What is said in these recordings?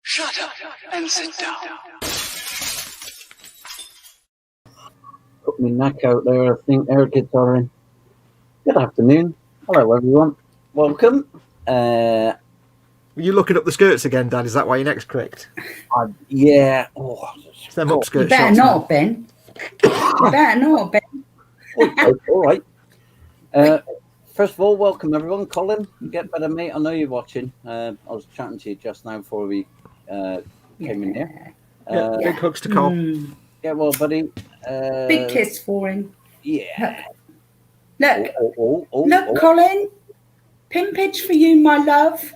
Shut up and sit down. Put my neck out there. I think air kids are in. Good afternoon. Hello, everyone. Welcome. Were you looking up the skirts again, Dad? Is that why your neck's cricked? Yeah. Oh, It's them upskirt You better shorts, not, Ben. You better not, Ben. okay, all right. First of all, welcome everyone. Colin, you get better, mate. I know you're watching. I was chatting to you just now before we came in here. Big hugs to Cole. Yeah, well, buddy. Big kiss for him. Yeah. Look, Oh, Colin. Pimpage for you, my love.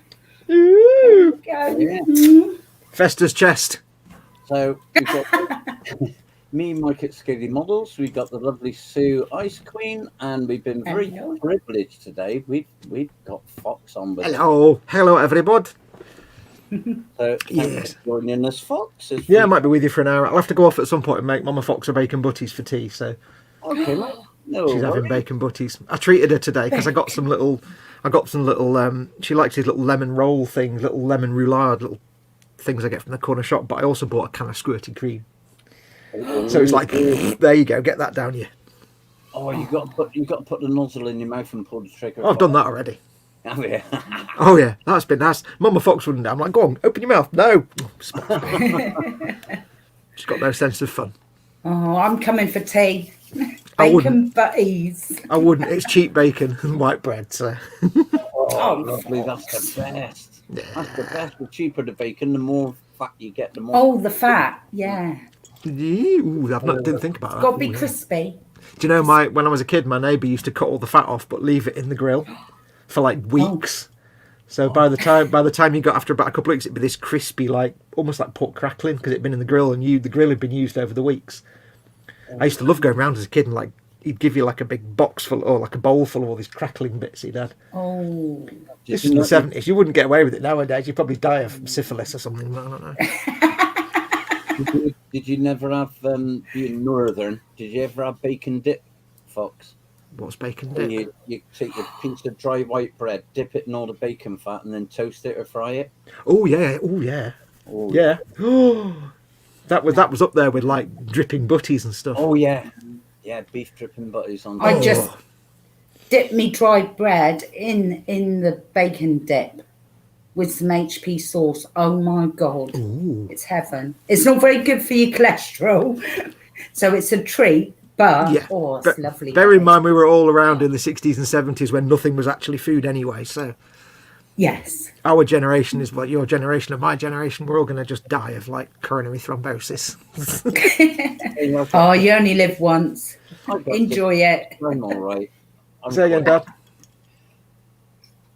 Ooh. Go. Yeah. Festa's chest. So we've got me, Mike at Scaly Models. We've got the lovely Sue, Ice Queen, and we've been very Hello. privileged today. We've got Fox on with us. Hello, everybody. So Yes. for joining us, Fox. Yeah, I might be with you for an hour. I'll have to go off at some point and make Mama Fox her bacon butties for tea. So Okay, mate. No she's having worries. bacon butties. I treated her today because I got some little. She likes these little lemon roll things, little lemon roulade, little things I get from the corner shop. But I also bought a can of squirty cream. So it's like, there you go, get that down you. Oh, you got to put the nozzle in your mouth and pull the trigger. Oh, I've done that already. Oh yeah. Oh yeah, that's been nice. Mama Fox wouldn't. I'm like, go on, open your mouth. No. She's got no sense of fun. Oh, I'm coming for tea. I Bacon butties. I wouldn't. It's cheap bacon and white bread. So. Oh, lovely. That's the best. Yeah. That's the best. The cheaper the bacon, the more fat you get, the more. Oh, the fat. Yeah. Ooh, didn't think about that. Got to be Ooh, yeah. crispy. Do you know, when I was a kid, my neighbour used to cut all the fat off, but leave it in the grill for like weeks. So by the time you got after about a couple of weeks, it'd be this crispy, like almost like pork crackling because it'd been in the grill and the grill had been used over the weeks. I used to love going around as a kid and like he'd give you like a big box full or like a bowl full of all these crackling bits he'd had. Oh. This is in the 70s. You wouldn't get away with it nowadays. You'd probably die of syphilis or something. I don't know. Did you never have being northern? Did you ever have bacon dip, Fox? What's bacon When dip? you take a piece of dry white bread, dip it in all the bacon fat, and then toast it or fry it. Oh yeah. Oh yeah. Oh Yeah. Oh, that was up there with like dripping butties and stuff. Oh yeah, yeah. Beef dripping butties on. I just dip me dry bread in the bacon dip with some HP sauce. Oh my God. Ooh. It's heaven. It's not very good for your cholesterol. So it's a treat. But, Yeah. oh, it's lovely. Bear in mind we were all around in the 60s and 70s when nothing was actually food anyway. So Yes. our generation is what your generation and my generation. We're all going to just die of like coronary thrombosis. Oh, you only live once. Enjoy it. I'm all right. Say again, Dad.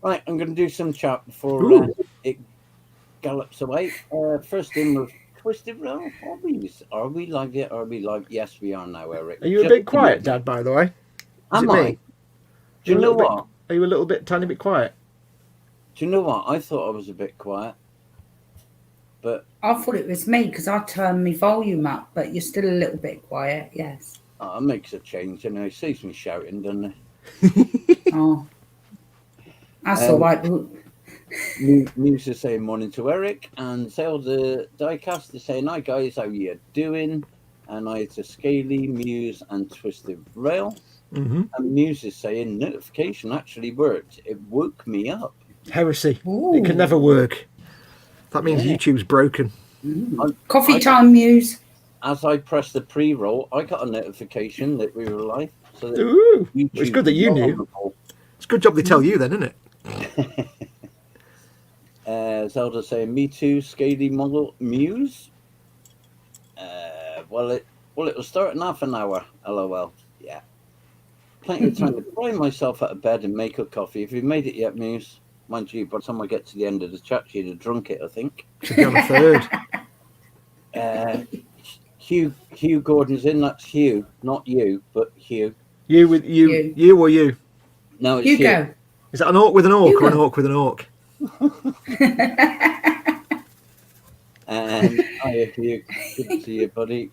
Right, I'm going to do some chat before it gallops away. First in with Twisted Rail. Are we live yet? Are we live? Yes, we are now, Eric. Are you a bit quiet, Dad, by the way? Am I? Do you know what? Are you a little bit, tiny bit quiet? Do you know what? I thought I was a bit quiet. But I thought it was me because I turned my volume up, but you're still a little bit quiet, yes. it makes a change, you know. It saves me shouting, doesn't it? Oh. That's all right. Muse is saying morning to Eric, and Zelda Diecast is saying, hi guys, how you doing? And I to Scaly, Muse, and Twisted Rail. Mm-hmm. And Muse is saying notification actually worked. It woke me up. Heresy. Ooh. It can never work. That means YouTube's broken. Coffee time, Muse. As I pressed the pre-roll, I got a notification that we were live. So that Ooh, it's good that you knew. It's a good job they tell you then, isn't it? Zelda saying, me too, Scaly Model Muse. Well, it will start in half an hour, LOL. Yeah. Plenty of time to fry myself out of bed and make a coffee. If you've made it yet, Muse, mind you, by the time I get to the end of the chat, you'd have drunk it, I think. Should be on a third. Hugh Gordon's in. That's Hugh, not you, but Hugh. You with you or you? No, it's Hugo. Hugh. Is that an orc with an orc or an Hugo. orc with an orc? And hi, Hugh. Good to see you, buddy.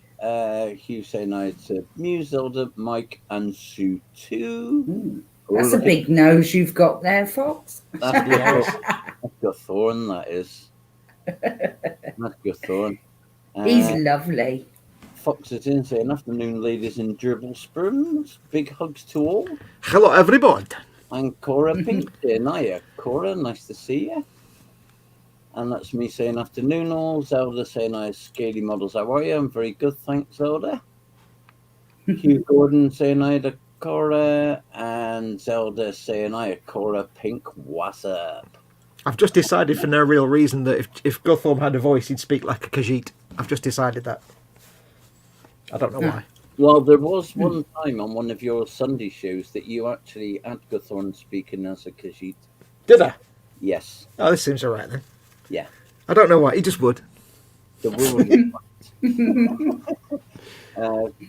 Hugh saying hi to Muse, Zelda, Mike, and Sue too. That's a big nose you've got there, Fox. That's good Thorn, that is. That's good Thorn. He's lovely. Fox is in saying, afternoon, ladies and dribble spoons. Big hugs to all. Hello, everybody. And Cora Pink saying, hiya, Cora, nice to see you. And that's me saying, afternoon all. Zelda saying, hi, Scaly Models, how are you? I'm very good, thanks, Zelda. Hugh Gordon saying, hi to Cora. And Zelda saying, hi, Cora Pink, what's up? I've just decided for no real reason that if Guthorm had a voice, he'd speak like a Khajiit. I've just decided that. I don't know why. Well, there was one time on one of your Sunday shows that you actually had Guthorn speaking as a Khajiit. Did I? Yes. Oh, this seems all right then. Yeah. I don't know why. He just would. The rule is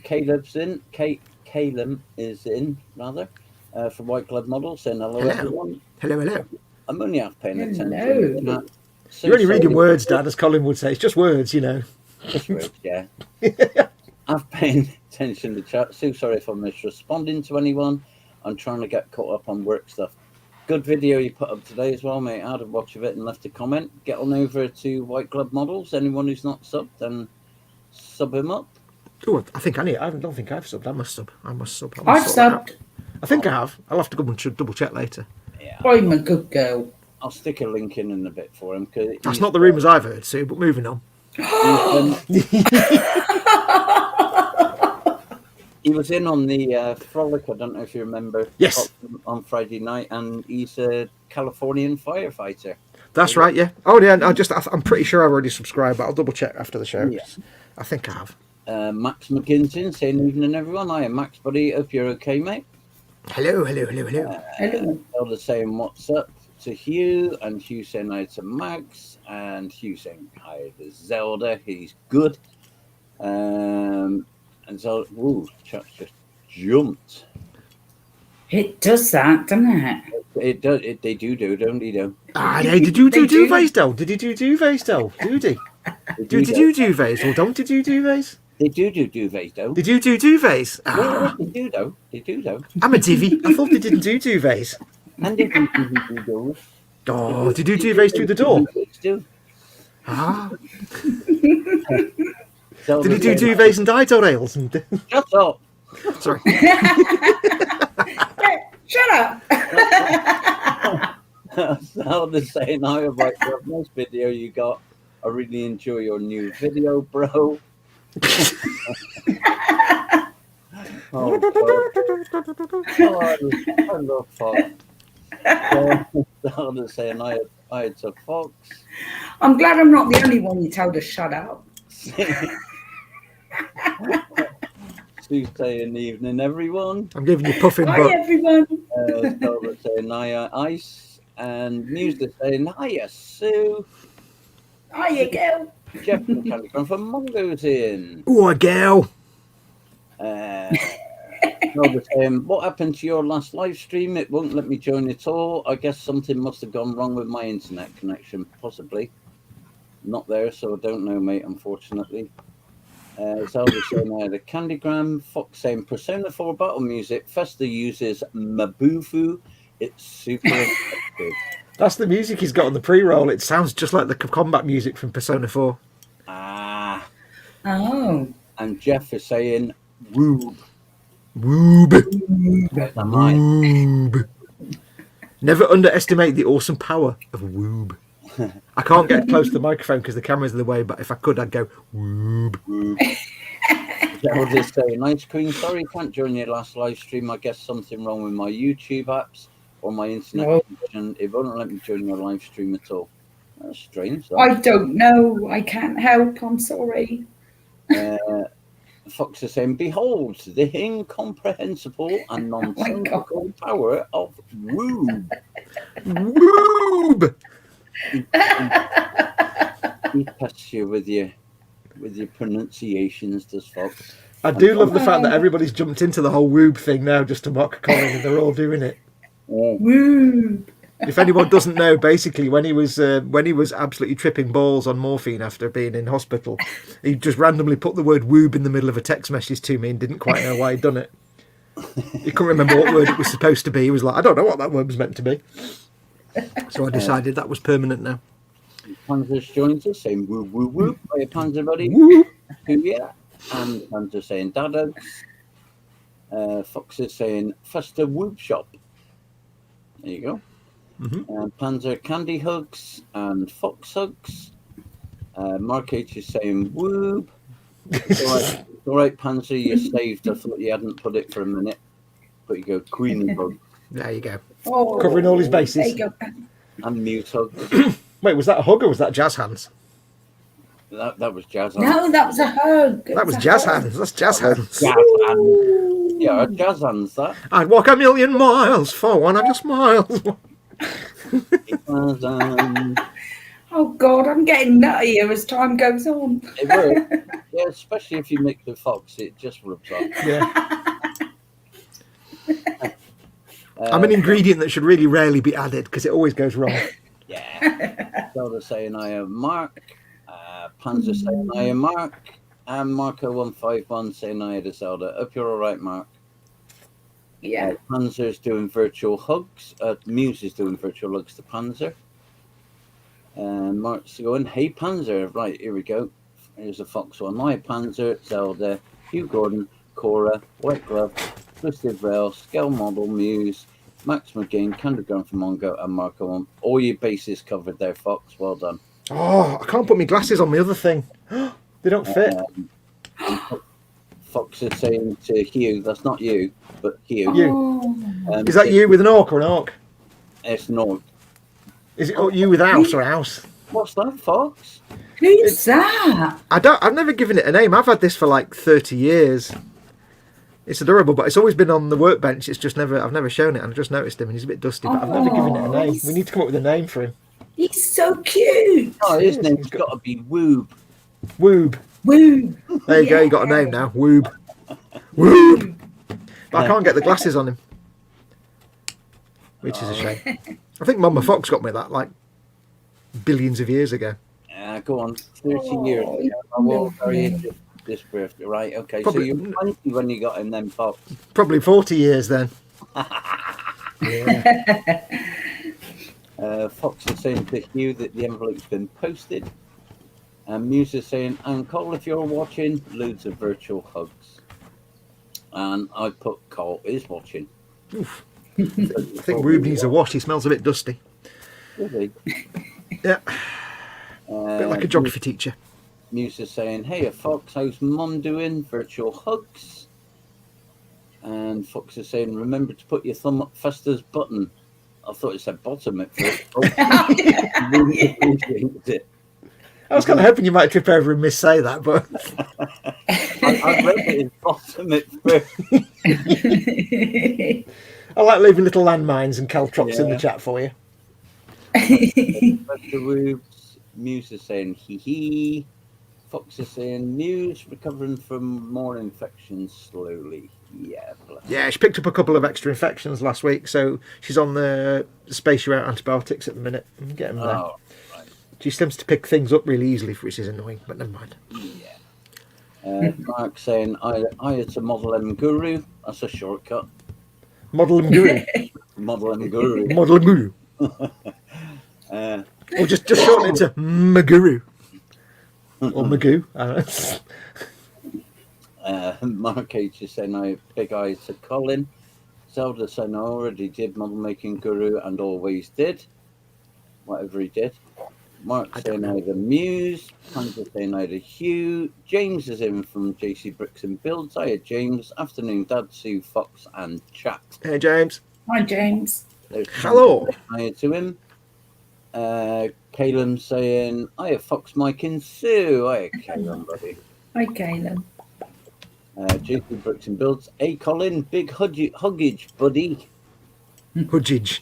Caleb's in. Caleb is in, rather, from White Glove Model, saying hello, everyone. Hello. I'm only half paying attention. Hello. So You're only reading sorry. words, Dad, as Colin would say. It's just words, you know. Just words, yeah. I'm paying attention to chat. So sorry if I missed responding to anyone. I'm trying to get caught up on work stuff. Good video you put up today as well, mate. I had a watch of it and left a comment. Get on over to White Glove Models. Anyone who's not subbed, then sub him up. Oh, I think I need. I don't think I've subbed. I must sub. I've sort that out. subbed. I think I have. I'll have to go and double check later. Yeah, I'm a good girl. I'll stick a link in a bit for him. That's not the rumours I've heard, Sue, but moving on. He was in on the Frolic, I don't know if you remember. Yes. On Friday night, and he's a Californian firefighter. That's right, yeah. Oh, yeah, I'm pretty sure I've already subscribed, but I'll double check after the show. Yeah. I think I have. Max McKinson saying, evening, everyone. Hi, Max, buddy. Hope you're okay, mate. Hello. Hello. Elder saying, what's up to Hugh, and Hugh saying hi to Max, and Hugh saying hi to Zelda. He's good. And Zelda, ooh, chat's just jumped. It does that, doesn't it? It does. They do, don't they? Do. Ah, yeah, did you do They do. duvets, though? Did you do duvets, though? Did you do duvets, or don't you do duvets? They do duvets, though. Did you do duvets? Yeah, Ah, they do, though. They do, though. I'm a divvy. I thought they didn't do duvets. And they do those. Oh, did you do duvets through the door? Do. Ah. Zelda Did he do saying, duvets and Dido rails? And shut up. sorry. Shut up. Zelda saying, hi, about the nice video you got. I really enjoy your new video, bro. Oh, God. Oh, I love Fox. Zelda saying, hi to Fox. I'm glad I'm not the only one you told to shut up. Sue saying, evening, everyone. I'm giving you puffing Hi, butt. everyone. Zelda saying, hiya, Ice. And Musa saying, hiya, Sue. Hiya, girl. Jeff from Candygram from Mongo's in. Oh, a girl. Zelda saying, what happened to your last live stream? It won't let me join at all. I guess something must have gone wrong with my internet connection, possibly. Not there, so I don't know, mate, unfortunately. Zelda saying, the Candygram. Fox saying, Persona 4 battle music. Festa uses Mabufu. It's super effective. That's the music he's got on the pre-roll. It sounds just like the combat music from Persona 4. Ah. Oh. And Jeff is saying, Woob. Woob. Yes, I'm right. Woob. Never underestimate the awesome power of woob. I can't get close to the microphone because the camera's in the way, but if I could, I'd go woob. Zelda's saying, nice queen. Sorry, can't join your last live stream. I guess something wrong with my YouTube apps or my internet connection. It won't let me join your live stream at all. That's strange. That. I don't know. I can't help. I'm sorry. Fox is saying, behold, the incomprehensible and nonsensical power of woob. Woob. He pests you with your with your pronunciations, does Fox. I do love the fact that everybody's jumped into the whole woob thing now just to mock Colin, and they're all doing it. Woo! If anyone doesn't know, basically when he was absolutely tripping balls on morphine after being in hospital, he just randomly put the word woob in the middle of a text message to me and didn't quite know why he'd done it. He couldn't remember what word it was supposed to be. He was like, I don't know what that word was meant to be. So I decided that was permanent now. Panzer's joins us saying woo woo woo. Hiya, Panzer buddy. Woo! Yeah. And Panzer saying dados. Fox is saying Festa whoop shop. There you go. Mm-hmm. Panzer candy hugs and Fox hugs. Mark H is saying whoop. It's all right, Panzer, you saved. I thought you hadn't put it for a minute. But you go Queen hug. There you go. Oh, Covering all his there bases. you go. And Mute hugs. Wait, was that a hug or was that jazz hands? That was jazz hands. No, that was a hug. That was jazz hands. That's jazz hands. Jazz hands. Yeah, jazz hands, that. I'd walk 1,000,000 miles for one of your smiles. Jazz hands. Oh God, I'm getting nuttier as time goes on. It will. Yeah, especially if you mix with Fox, it just rubs off. Yeah. I'm an ingredient that should really rarely be added because it always goes wrong. Yeah. Zelda saying I am Mark. Panzer saying I am Mark. And Marco151 saying I had a Zelda. Hope you're all right, Mark. Yeah. Panzer's doing virtual hugs. Muse is doing virtual hugs to Panzer. And Mark's going, hey Panzer. Right, here we go. Here's a Fox one. My Panzer, Zelda, Hugh Gordon, Cora, White Glove, Twisted Rail, Scale Model, Muse, Max McGinn, Canderground from Mongo, and Marco one. All your bases covered there, Fox. Well done. Oh, I can't put my glasses on my other thing. They don't fit. Fox is saying to Hugh, that's not you, but Hugh. You. Is that you with an orc or an orc? It's not. Is it you with a house or a house? What's that, Fox? Who's that? I've never given it a name. I've had this for like 30 years. It's adorable, but it's always been on the workbench. It's just I've never shown it. I've just noticed him and he's a bit dusty, but I've never given it a name. We need to come up with a name for him. He's so cute. Oh, his name's got to be Woob. Woob. Woo. There you go, you got a name now. Woob. Woob. But I can't get the glasses on him. Which is a shame. I think Mama Fox got me that like billions of years ago. Go on, 30 years ago. I will carry this birthday, right? Okay, Probably, so you were 20 when you got him then, Fox. Probably 40 years then. Fox is saying to Hugh that the envelope's been posted. And Muse is saying, and Cole, if you're watching, loads of virtual hugs. And I put Cole is watching. Oof. I think Rube needs a wash. He smells a bit dusty. Really? Yeah. A bit like a geography teacher. Muse is saying, hey, Fox, how's Mum doing? Virtual hugs. And Fox is saying, remember to put your thumb up Festa's button. I thought it said bottom at first. Really appreciated it. I was kind of hoping you might trip over and miss-say that, but... I read it as bottom at first. I like leaving little landmines and caltrops in the chat for you. Muse is saying hee hee. Fox is saying Muse recovering from more infections slowly. Yeah. Yeah, she picked up a couple of extra infections last week, so she's on the space you out antibiotics at the minute. I'm getting there. Oh, right. She tends to pick things up really easily, which is annoying, but never mind. Yeah. Mark saying I had to Model M Guru. That's a shortcut. Model M Guru. Model M Guru. Model M Guru. Or just shorten it to Maguru. Or Magoo. Mark H is saying I have big eyes to Colin. Zelda saying I already did model making Guru and always did. Whatever he did. Mark saying I had a Muse. Panzer saying I had a Hugh. James is in from JC Bricks and Builds. I had James. Afternoon, Dad, Sue, Fox, and chat. Hey, James. Hi, James. There's Hello. I had to him. Caleb saying I have Fox, Mike, and Sue. I had Caleb, buddy. Hi, Caleb. JC Bricks and Builds. Hey, Colin, big huggage, buddy. Hudgage.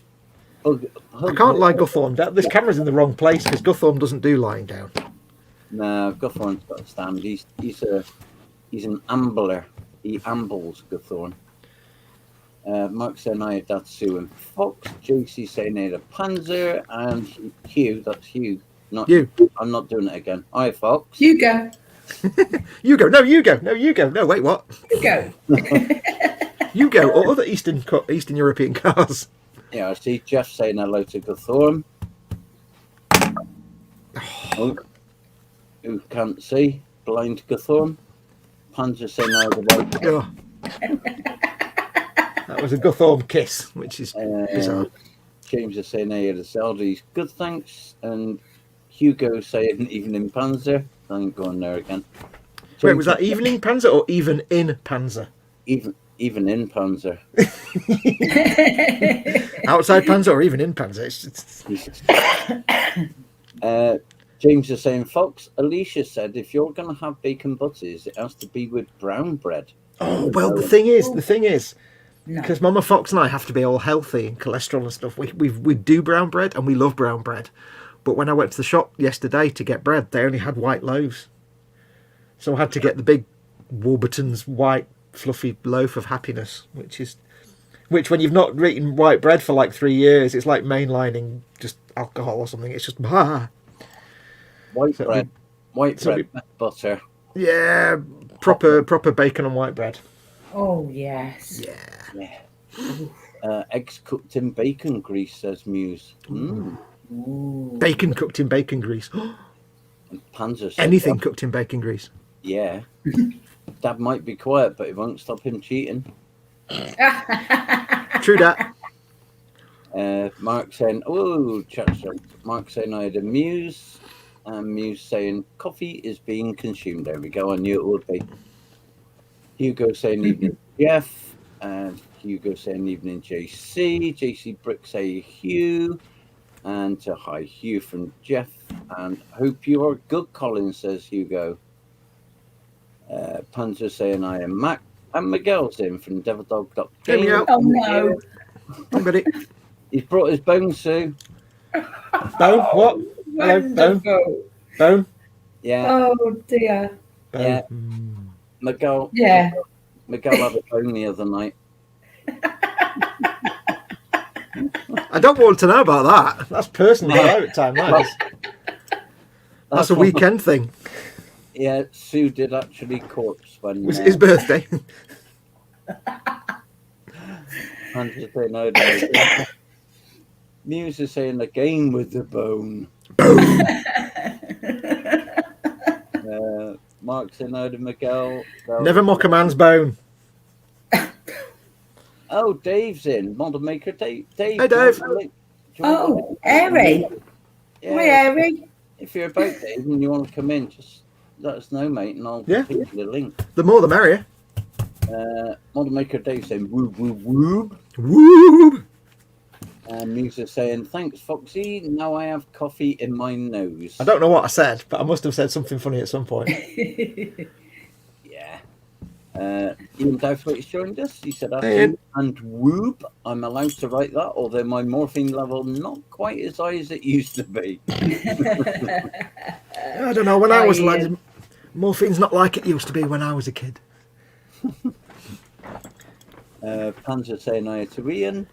Hug, I can't lie Guthorm. This camera's in the wrong place because Guthorm doesn't do lying down. No, Guthorn's got a stand. He's an ambler. He ambles, Guthorn. Mark saying I had Datsu and Fox. JC saying I had a Panzer. And Hugh, that's Hugh. Not You. I'm not doing it again. Hi, Fox. You go. You go. No, you go. No, you go. No, wait, what? You go. You go. Or other Eastern European cars. Yeah, I see Jeff saying hello to Guthorn. Oh, who can't see? Blind Guthorn. Panzer saying hi to Oh. That was a Guthorn kiss, which is bizarre. James is saying hey to Zelda's good thanks, and Hugo saying evening Panzer. I ain't going there again. Wait, was that evening Panzer or even in Panzer? Even in Panzer. Outside Panzer or even in Panzer? James is saying Fox. Alicia said if you're going to have bacon butties, it has to be with brown bread. Oh well, the thing is, No. because Mama Fox and I have to be all healthy and cholesterol and stuff. We do brown bread and we love brown bread, but when I went to the shop yesterday to get bread, they only had white loaves, so I had to get the big Warburton's white fluffy loaf of happiness, which when you've not eaten white bread for like 3 years, it's like mainlining just alcohol or something. It's just White bread, butter. Yeah, proper bacon and white bread. Oh, yes. Yeah. Eggs cooked in bacon grease, says Muse. Ooh. Bacon cooked in bacon grease. And Panzer said, Anything cooked in bacon grease. Yeah. Dad might be quiet, but it won't stop him cheating. True that. Mark saying, Mark saying I had a Muse. And Muse saying coffee is being consumed. There we go. I knew it would be. Hugo saying evening Jeff. And Hugo saying evening JC. JC Brick say Hugh. And hi Hugh from Jeff. And hope you are good, Colin, says Hugo. Panzer saying I am Mac. And Miguel's in from DevilDog.com. Hey, Miguel. Oh, no. I'm ready. He's brought his bone, Sue. Bone? What? Hello, Bone? Wonderful. Bone? Yeah. Oh, dear. Bone. Yeah. Miguel. Yeah. Miguel had a bone the other night. I don't want to know about that. That's personal private time. That's a weekend thing. Yeah, Sue did actually corpse when... Was it his birthday? Muse is saying again with the bone. Bone. Mark saying no to Miguel. Never mock a man's bone. Oh, Dave's in. Model Maker Dave. Hey, Dave. Oh, Airy. Yeah. Hi, Airy. If you're about Dave and you want to come in, just let us know, mate, and I'll give you the link. The more the merrier. Model Maker Dave saying woob, woob, woob. Woo! And Muse is saying, thanks, Foxy. Now I have coffee in my nose. I don't know what I said, but I must have said something funny at some point. Yeah. Ian Dowthwaite's joined us. He said, Hey, and whoop, I'm allowed to write that, although my morphine level not quite as high as it used to be. I don't know. When I was like, morphine's not like it used to be when I was a kid. Panzer saying hi to Ian.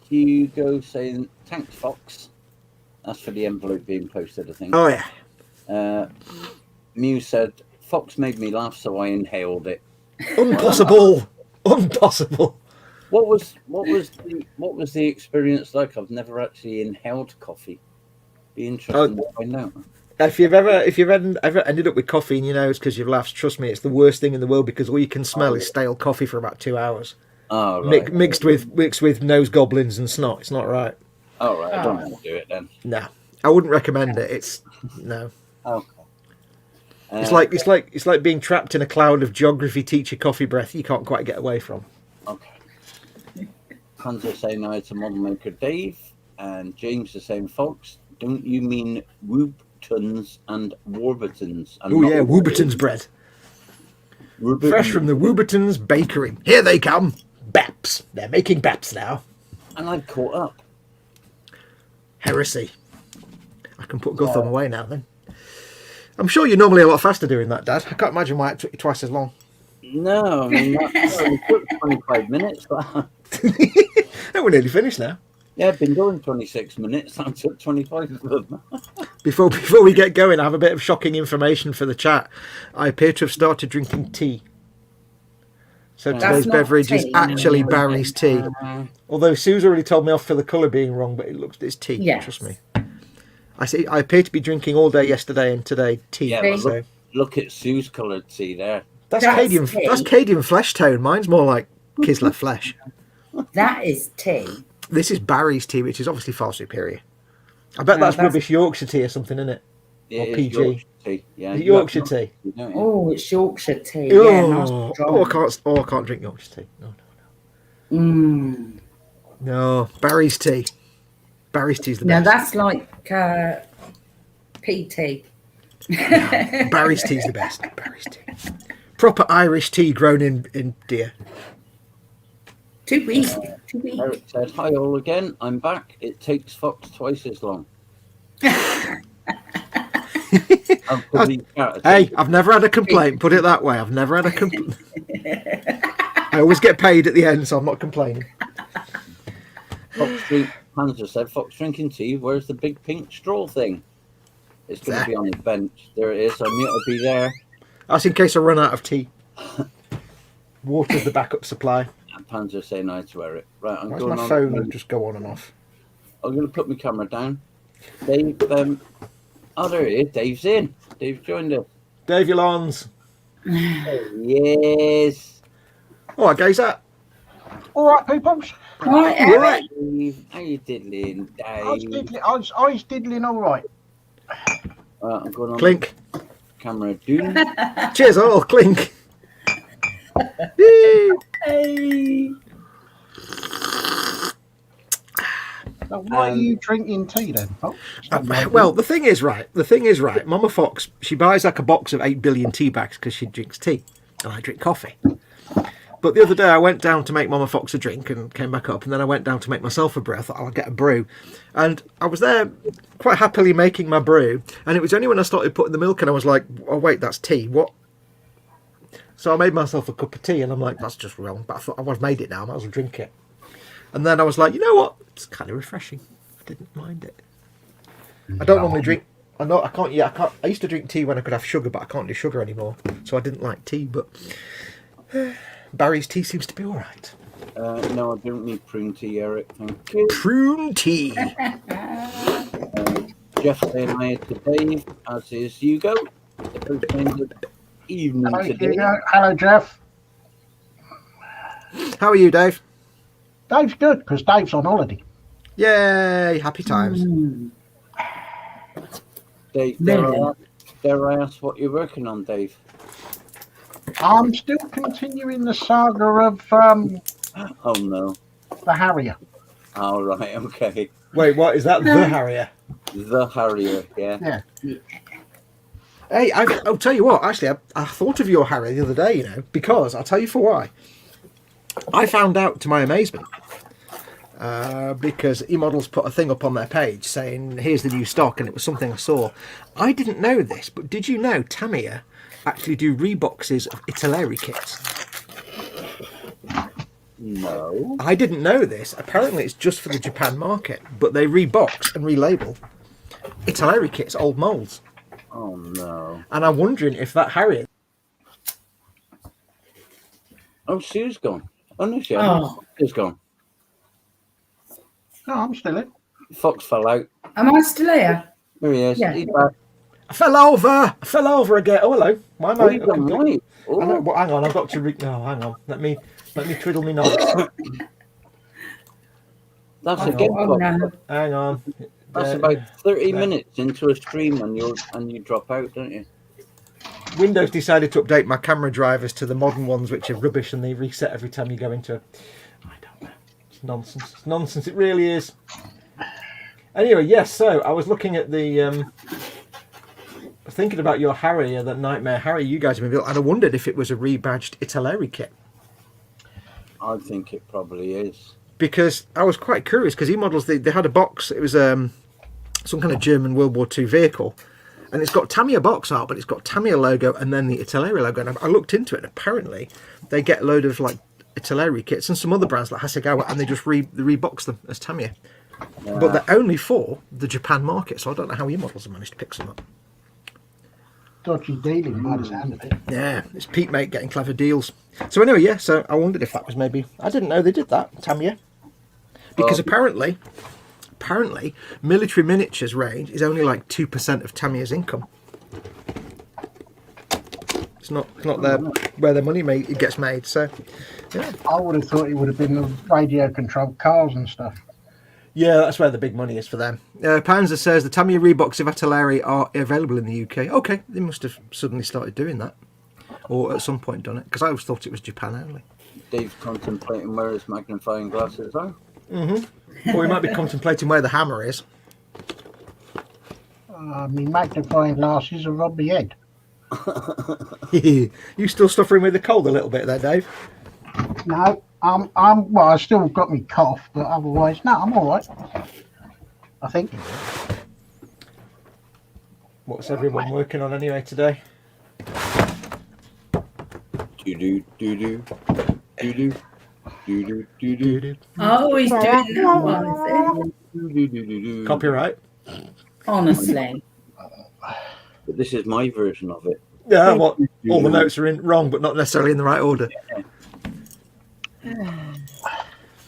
Hugo saying, thanks, Fox. That's for the envelope being posted, I think. Oh, yeah. Muse said, Fox made me laugh, so I inhaled it. Impossible. Impossible. What was the experience like? I've never actually inhaled coffee. Be interesting to find out. If you've ever ended up with coffee in your nose because you've laughed, trust me, it's the worst thing in the world because all you can smell is stale coffee for about 2 hours. Oh, right. Mixed with nose goblins and snot. It's not right. Oh, right. I don't want to do it then. No, I wouldn't recommend it. It's no. Okay. It's like being trapped in a cloud of geography teacher coffee breath you can't quite get away from. Okay. Panzer saying hi to Model Maker Dave, and James is saying, Fox, don't you mean Woobtons and Warburtons? Oh yeah, Warburton's bread. Fresh from the Warburton's bakery. Here they come. Baps. They're making baps now. And I've caught up. Heresy. I can put Guthorn away now then. I'm sure you're normally a lot faster doing that, Dad. I can't imagine why it took you twice as long. No, I mean, it took 25 minutes. We're nearly finished now. Yeah, I've been going 26 minutes. I took 25 of them. Before we get going, I have a bit of shocking information for the chat. I appear to have started drinking tea. So today's beverage is actually Barry's tea. Although Sue's already told me off for the colour being wrong, but it's tea. Yes. Trust me. I appear to be drinking all day yesterday and today tea. Yeah, so. Look at Sue's coloured tea there. That's Cadian flesh tone. Mine's more like Kislev flesh. That is tea. This is Barry's tea, which is obviously far superior. I bet that's rubbish Yorkshire tea or something, isn't it? Or PG. Yorkshire tea. Yeah. Yorkshire tea. Oh, it's Yorkshire tea. Oh, yeah, nice I can't drink Yorkshire tea. No. No, Barry's tea. Barry's tea's the best. No, that's like PT. No, Barry's tea's the best. Barry's tea. Proper Irish tea grown in deer. Too easy. Eric said, "Hi all again. I'm back. It takes Fox twice as long." Hey, I've never had a complaint. Put it that way. I've never had a complaint. I always get paid at the end, so I'm not complaining. Fox Street Panzer said, "Fox drinking tea. Where's the big pink straw thing?" It's going to be on his bench. There it is. I knew it'll be there. That's in case I run out of tea. Water's the backup supply. Panzer saying hi to Eric. Right, I'm Why's going my on. phone will just go on and off? I'm going to put my camera down. Dave, there he is. Dave's in. Dave's joined us. Dave Yolans. Yes. All right, guys. That. All right, peoples. All right, Eric. Dave, how you diddling, Dave? I was diddling all right. I'm going on. Clink. Camera doom. Cheers all. Clink. Hey. So why are you drinking tea then, folks? Well, the thing is right. Mama Fox, she buys like a box of 8 billion tea bags because she drinks tea, and I drink coffee. But the other day I went down to make Mama Fox a drink and came back up, and then I went down to make myself a brew. I thought I'll get a brew, and I was there quite happily making my brew, and it was only when I started putting the milk in I was like, oh wait, that's tea. What? So I made myself a cup of tea, and I'm like, that's just wrong. But I thought I've made it now, I might as well drink it. And then I was like, you know what? It's kind of refreshing. I didn't mind it. I don't normally drink. I can't. Yeah, I can't. I used to drink tea when I could have sugar, but I can't do sugar anymore. So I didn't like tea. But Barry's tea seems to be all right. No, I don't need prune tea, Eric. Thank you. Prune tea. Jeff saying hi to Dave, as is Hugo. Evening today. Hello, Jeff. How are you, Dave? Dave's good because Dave's on holiday. Yay! Happy times. Dave, dare I ask what you're working on, Dave? I'm still continuing the saga of Oh no, the Harrier. All right, okay. Wait, what is that? The Harrier. The Harrier, yeah. Hey, I'll tell you what. Actually, I thought of your Harrier the other day. You know, because I'll tell you for why. I found out to my amazement because eModels put a thing up on their page saying here's the new stock, and it was something I saw. I didn't know this, but did you know Tamiya actually do reboxes of Italeri kits? No. I didn't know this. Apparently it's just for the Japan market, but they rebox and relabel Italeri kits, old molds. Oh no. And I'm wondering if that Harrier... Oh, Sue's gone. Oh no, she hasn't. Sue's gone. No, I'm still in. Fox fell out. Am I still here? There he is. Yeah. He's back. I fell over again. Oh, hello. My Oh, mate. you've gone right. Oh. Well, hang on, I've got to... No, hang on. Let me twiddle me knobs. That's a game. No. Hang on. That's about 30 minutes into a stream and you drop out, don't you? Windows decided to update my camera drivers to the modern ones, which are rubbish, and they reset every time you go into a... I don't know. It's nonsense. It's nonsense. It really is. Anyway, yes, so I was looking at the... thinking about your Harrier, that Nightmare Harry you guys have been built, and I wondered if it was a rebadged Italeri kit. I think it probably is. Because I was quite curious, because eModels, they had a box. It was some kind of German World War II vehicle. And it's got Tamiya box art, but it's got Tamiya logo and then the Italeri logo. And I looked into it, and apparently they get a load of like Italeri kits and some other brands like Hasegawa, and they just rebox them as Tamiya. Yeah. But they're only for the Japan market, so I don't know how your models have managed to pick some up. Dodgy dealing by the sound of it. Yeah, it's Pete Mate getting clever deals. So anyway, yeah, so I wondered if that was maybe... I didn't know they did that, Tamiya. Because apparently, military miniatures range is only like 2% of Tamiya's income. It's not where their money gets made, so... Yeah. I would have thought it would have been the radio-controlled cars and stuff. Yeah, that's where the big money is for them. Panzer says the Tamiya Reeboks of Italeri are available in the UK. Okay, they must have suddenly started doing that. Or at some point done it, because I always thought it was Japan only. Dave's contemplating where his magnifying glasses are. Mm-hmm. Or he might be contemplating where the hammer is. My magnifying glasses are on my head. You still suffering with the cold a little bit there, Dave? No, well, I still got me cough, but otherwise, no, I'm all right. I think. What's everyone working on anyway today? Do do. Oh, he's doing that one, is it? Copyright. Honestly. But this is my version of it. Yeah, what? All the notes are in wrong, but not necessarily in the right order.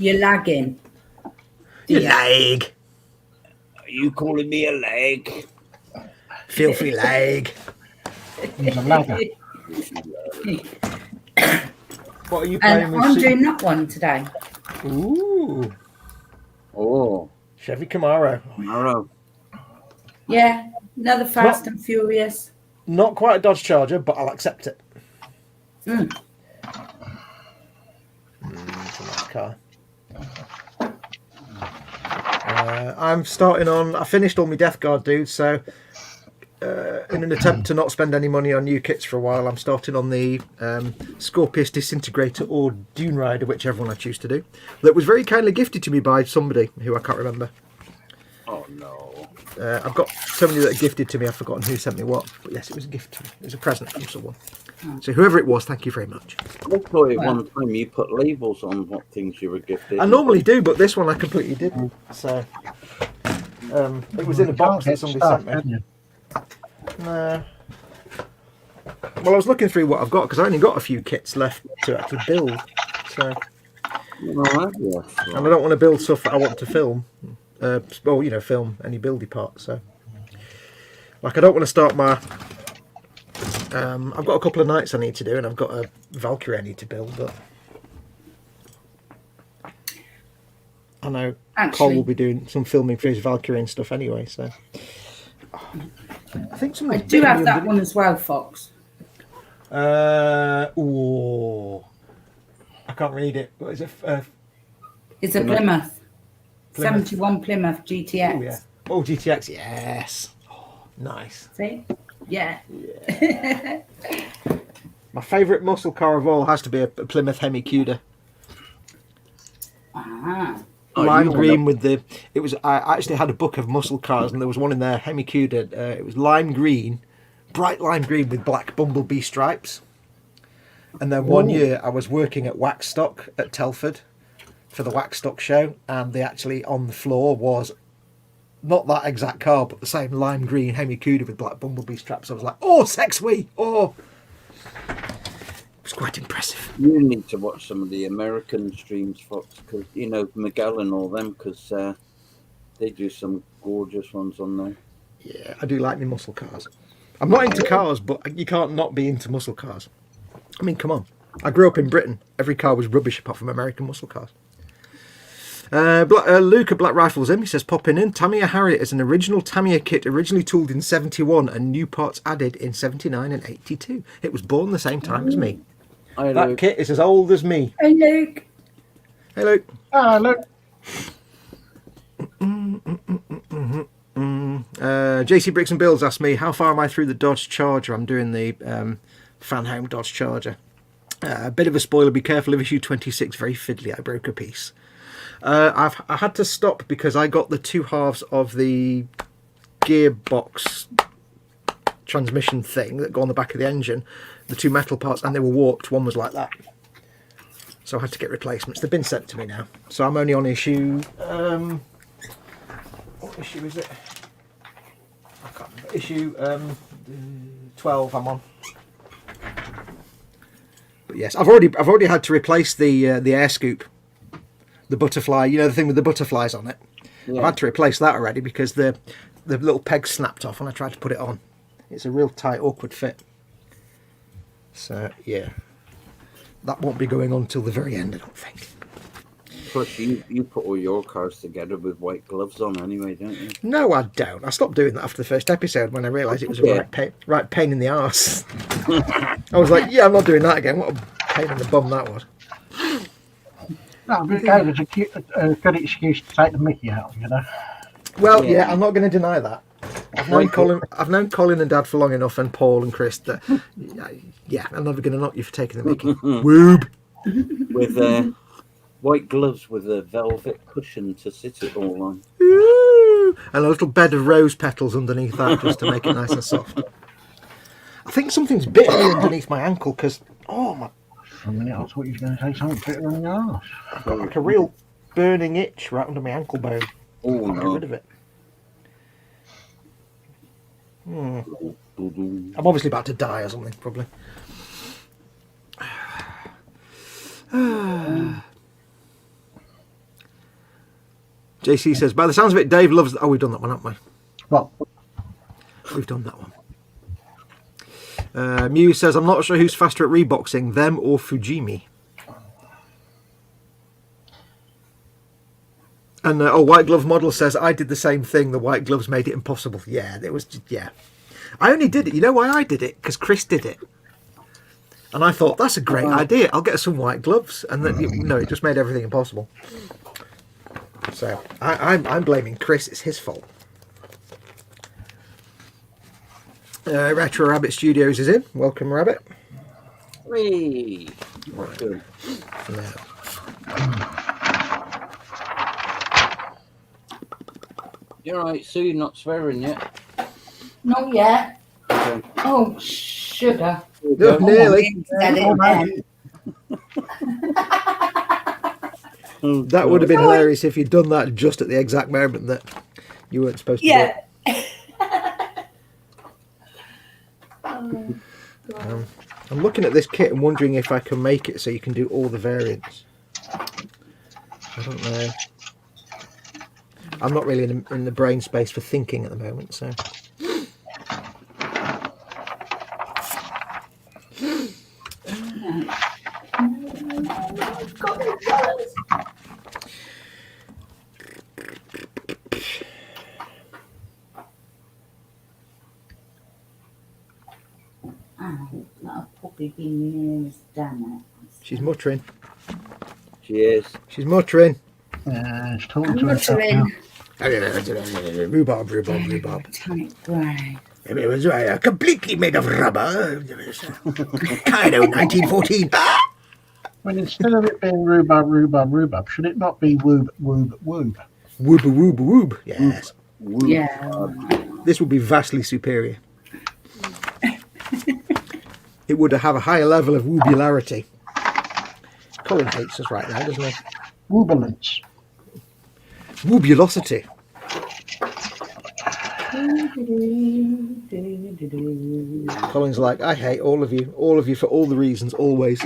You're lagging. You lag. Are you calling me a leg? Filthy lag. He's a lagger. What are you playing And with? I'm doing that one today. Ooh. Oh, Chevy Camaro. Camaro. Yeah, another Fast and Furious. Not quite a Dodge Charger, but I'll accept it. Mm. It's a nice car. I'm starting on... I finished all my Death Guard dudes, so in an attempt to not spend any money on new kits for a while, I'm starting on the Scorpius Disintegrator or Dune Rider, whichever one I choose to do. That was very kindly gifted to me by somebody who I can't remember. Oh no. I've got so many that are gifted to me, I've forgotten who sent me what. But yes, it was a gift. It was a present from someone. So whoever it was, thank you very much. I thought at one time you put labels on what things you were gifted. I normally do, but this one I completely didn't. So it was in a box that somebody sent me. No. Well, I was looking through what I've got because I only got a few kits left to actually build. So, Right, yes. and I don't want to build stuff that I want to film. Well, you know, film any buildy parts. So, like, I don't want to start my. I've got a couple of nights I need to do, and I've got a Valkyrie I need to build, but I know Cole will be doing some filming for his Valkyrie and stuff anyway. So, I think I do have that one as well, Fox. Ooh, I can't read it. What is it? It's a Plymouth. 71 Plymouth GTX. Oh, yeah. Oh, GTX, yes. Oh, nice. See? Yeah. My favourite muscle car of all has to be a Plymouth Hemi Cuda. Ah. Lime green with the... It was. I actually had a book of muscle cars, and there was one in there, Hemi Cuda. It was lime green, bright lime green with black bumblebee stripes. And then one year I was working at Waxstock at Telford for the Waxstock show, and they actually on the floor was not that exact car, but the same lime green Hemi Cuda with black bumblebee straps. I was like, oh, sexy! Oh, it was quite impressive. You need to watch some of the American streams, Fox, because you know Miguel and all them, because they do some gorgeous ones on there. Yeah, I do like my muscle cars. I'm not into cars, but you can't not be into muscle cars. I mean, come on. I grew up in Britain. Every car was rubbish apart from American muscle cars. Luke at Black Rifles he says, popping in, Tamiya Harrier is an original Tamiya kit originally tooled in 71 and new parts added in 79 and 82. It was born the same time as me. Hi, That Luke. kit is as old as me. Hey, Luke. Hey, Luke. Look. JC Bricks and Bills asked me, how far am I through the Dodge Charger? I'm doing the fan home Dodge Charger. A bit of a spoiler, be careful of issue 26, very fiddly, I broke a piece. I had to stop because I got the two halves of the gearbox transmission thing that go on the back of the engine, the two metal parts, and they were warped. One was like that. So I had to get replacements. They've been sent to me now. So I'm only on issue... what issue is it? I can't remember. Issue 12 I'm on. But yes, I've already had to replace the air scoop. The butterfly, you know, the thing with the butterflies on it. Yeah. I've had to replace that already because the little peg snapped off when I tried to put it on. It's a real tight, awkward fit. So, yeah. That won't be going on till the very end, I don't think. Plus, you put all your cars together with white gloves on anyway, don't you? No, I don't. I stopped doing that after the first episode when I realised it was a right pain in the arse. I was like, yeah, I'm not doing that again. What a pain in the bum that was. No, but it's a good excuse to take the mickey out, you know. Well, yeah, I'm not going to deny that. I've known Colin and Dad for long enough, and Paul and Chris, that yeah, I'm never going to knock you for taking the mickey. Woob. With white gloves with a velvet cushion to sit it all on. Ooh, and a little bed of rose petals underneath that just to make it nice and soft. I think something's bitten me underneath my ankle because, For a minute, I thought you were going to say something better on your arse. I've got like a real burning itch right under my ankle bone. Oh, no. Get rid of it. I'm obviously about to die or something, probably. JC says, by the sounds of it, Dave loves... Oh, we've done that one, haven't we? Well, We've done that one. Mew says, I'm not sure who's faster at reboxing, them or Fujimi. And White Glove Model says, I did the same thing. The white gloves made it impossible. Yeah, it was just, yeah. I only did it. You know why I did it? Because Chris did it. And I thought, that's a great idea. I'll get some white gloves. And then, it just made everything impossible. So, I'm blaming Chris. It's his fault. Retro Rabbit Studios is in. Welcome, Rabbit. Whee! Right. You're right, Sue, you're not swearing yet. Not yet. Okay. Oh, sugar. No, nearly. That would have been hilarious if you'd done that just at the exact moment that you weren't supposed to do it. I'm looking at this kit and wondering if I can make it so you can do all the variants. I don't know. I'm not really in the brain space for thinking at the moment, so... That'll probably be near as damn it. She's muttering. She is. She's muttering. it's talking to herself now. Rhubarb. Tight grey. It was completely made of rubber. Kaido, 1914. Well, instead of it being rhubarb, should it not be woob? Woob. Yes. Woo. Yeah. This would be vastly superior. It would have a higher level of woobularity. Colin hates us right now, doesn't he? Woobalance. Woobulosity. Colin's like, I hate all of you for all the reasons, always.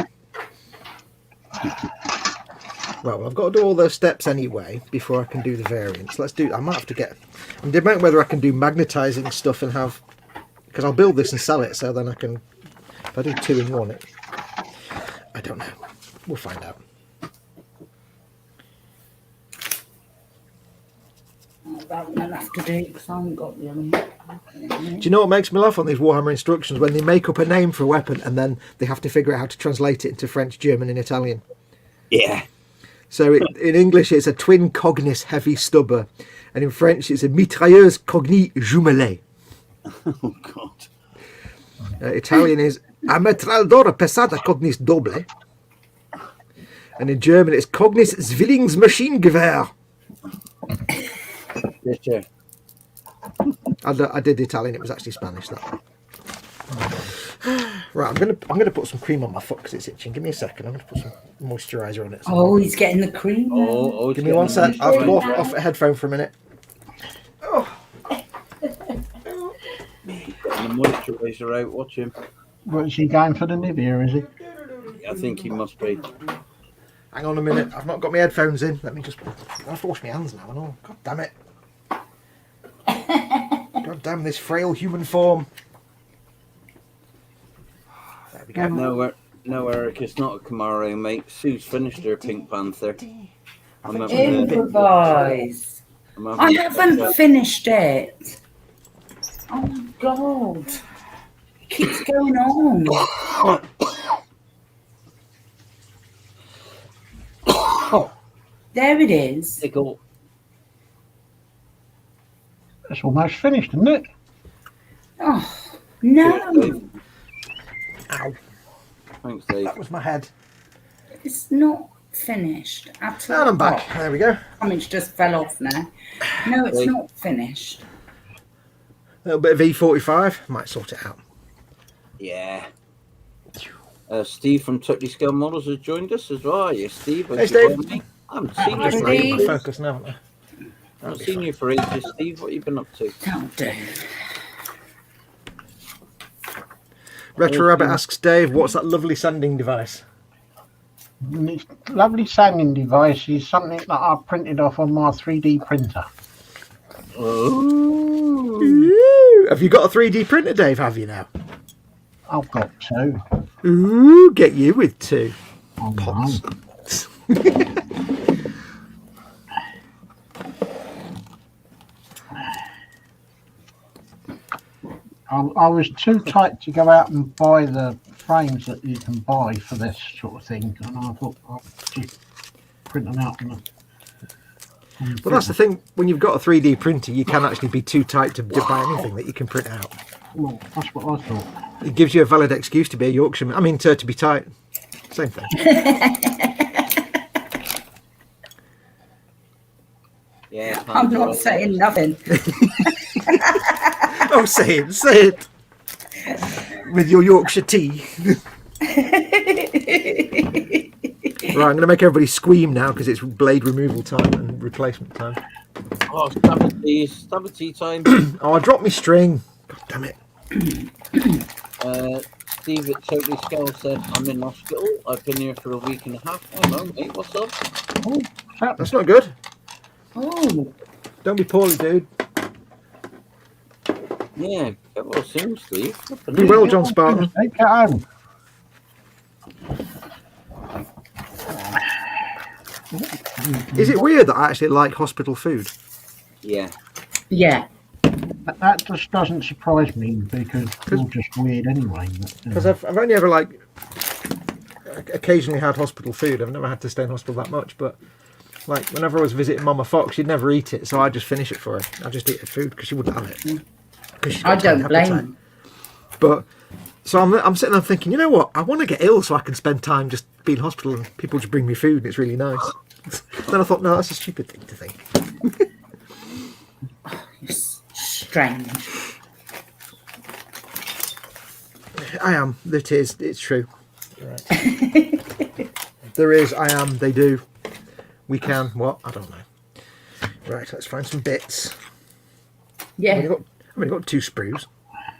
Well, I've got to do all those steps anyway before I can do the variants. I might have to get... I'm debating whether I can do magnetising stuff and have... Because I'll build this and sell it, so then I can... If I do 2 in 1, I don't know. We'll find out. That one I'll have to do because I haven't got the other one. Do you know what makes me laugh on these Warhammer instructions? When they make up a name for a weapon and then they have to figure out how to translate it into French, German and Italian. Yeah. So in English it's a twin cognis heavy stubber, and in French it's a mitrailleuse cognis jumelée. Oh, God. Italian is ametralladora pesata cognis doble. And in German it's cognis Zwillingsmaschinengewehr. Yes, sir. I did Italian, it was actually Spanish, that. Right, I'm gonna put some cream on my foot because it's itching. Give me a second. I'm gonna put some moisturiser on it. Oh, he's getting the cream. Oh, Give me one sec. I'll go off a headphone for a minute. Getting the moisturiser out. Watch him. What, is he going for the Nivea, is he? I think he must be. Hang on a minute. I've not got my headphones in. Let me just. I have to wash my hands now. I know. God damn it. God damn this frail human form. There we go. No, Eric, it's not a Camaro, mate. Sue's finished her Pink Panther. Improvise. I haven't finished it. Oh my god. It keeps going on. There it is. Tickle. It's almost finished, isn't it? Oh, no. Ow. Thanks, Dave. That was my head. It's not finished at all. And I'm back. There we go. It just fell off now. No, it's not finished. A little bit of E45. Might sort it out. Yeah. Steve from Totally Scale Models has joined us as well. Yes, Steve. Hey, Steve. I haven't seen Hi, you for Steve. ages. Focus now, haven't I haven't seen you for ages, Steve. What have you been up to? That'll do. Retro Rabbit asks Dave, what's that lovely sanding device? This lovely sanding device is something that I printed off on my 3D printer. Oh. Ooh, have you got a 3D printer, Dave? Have you now? I've got two. Ooh, get you with two. Oh, Pots. I was too tight to go out and buy the frames that you can buy for this sort of thing, and I thought I'll just print them out. Well, that's the thing. When you've got a 3D printer, you can actually be too tight to buy anything that you can print out. Well, that's what I thought. It gives you a valid excuse to be a Yorkshireman. I mean, to be tight. Same thing. Yeah. I'm not saying nothing. Oh, say it. With your Yorkshire tea. Right, I'm going to make everybody squeam now because it's blade removal time and replacement time. Oh, stab tea time. Oh, I dropped my string. God damn it. Steve at Totally Scale said, I'm in hospital. I've been here for a week and a half. Hello, mate. What's up? Oh, That's not good. Oh, Don't be poorly, dude. Yeah, get well soon, Steve. Be well, John Spartan. take it home. Is it weird that I actually like hospital food? Yeah. yeah. That just doesn't surprise me because you're just weird anyway. Because I've only ever occasionally had hospital food. I've never had to stay in hospital that much, but like whenever I was visiting Mama Fox, she'd never eat it, so I'd just finish it for her. I'd just eat her food because she wouldn't have it. I don't blame. But so I'm sitting there thinking, you know what? I want to get ill so I can spend time just being in hospital and people just bring me food and it's really nice. Then I thought, no, that's a stupid thing to think. It's strange. I am. It is. It's true. Right. There is. I am. They do. We can. What? I don't know. Right. Let's find some bits. Yeah. I've only got 2 sprues.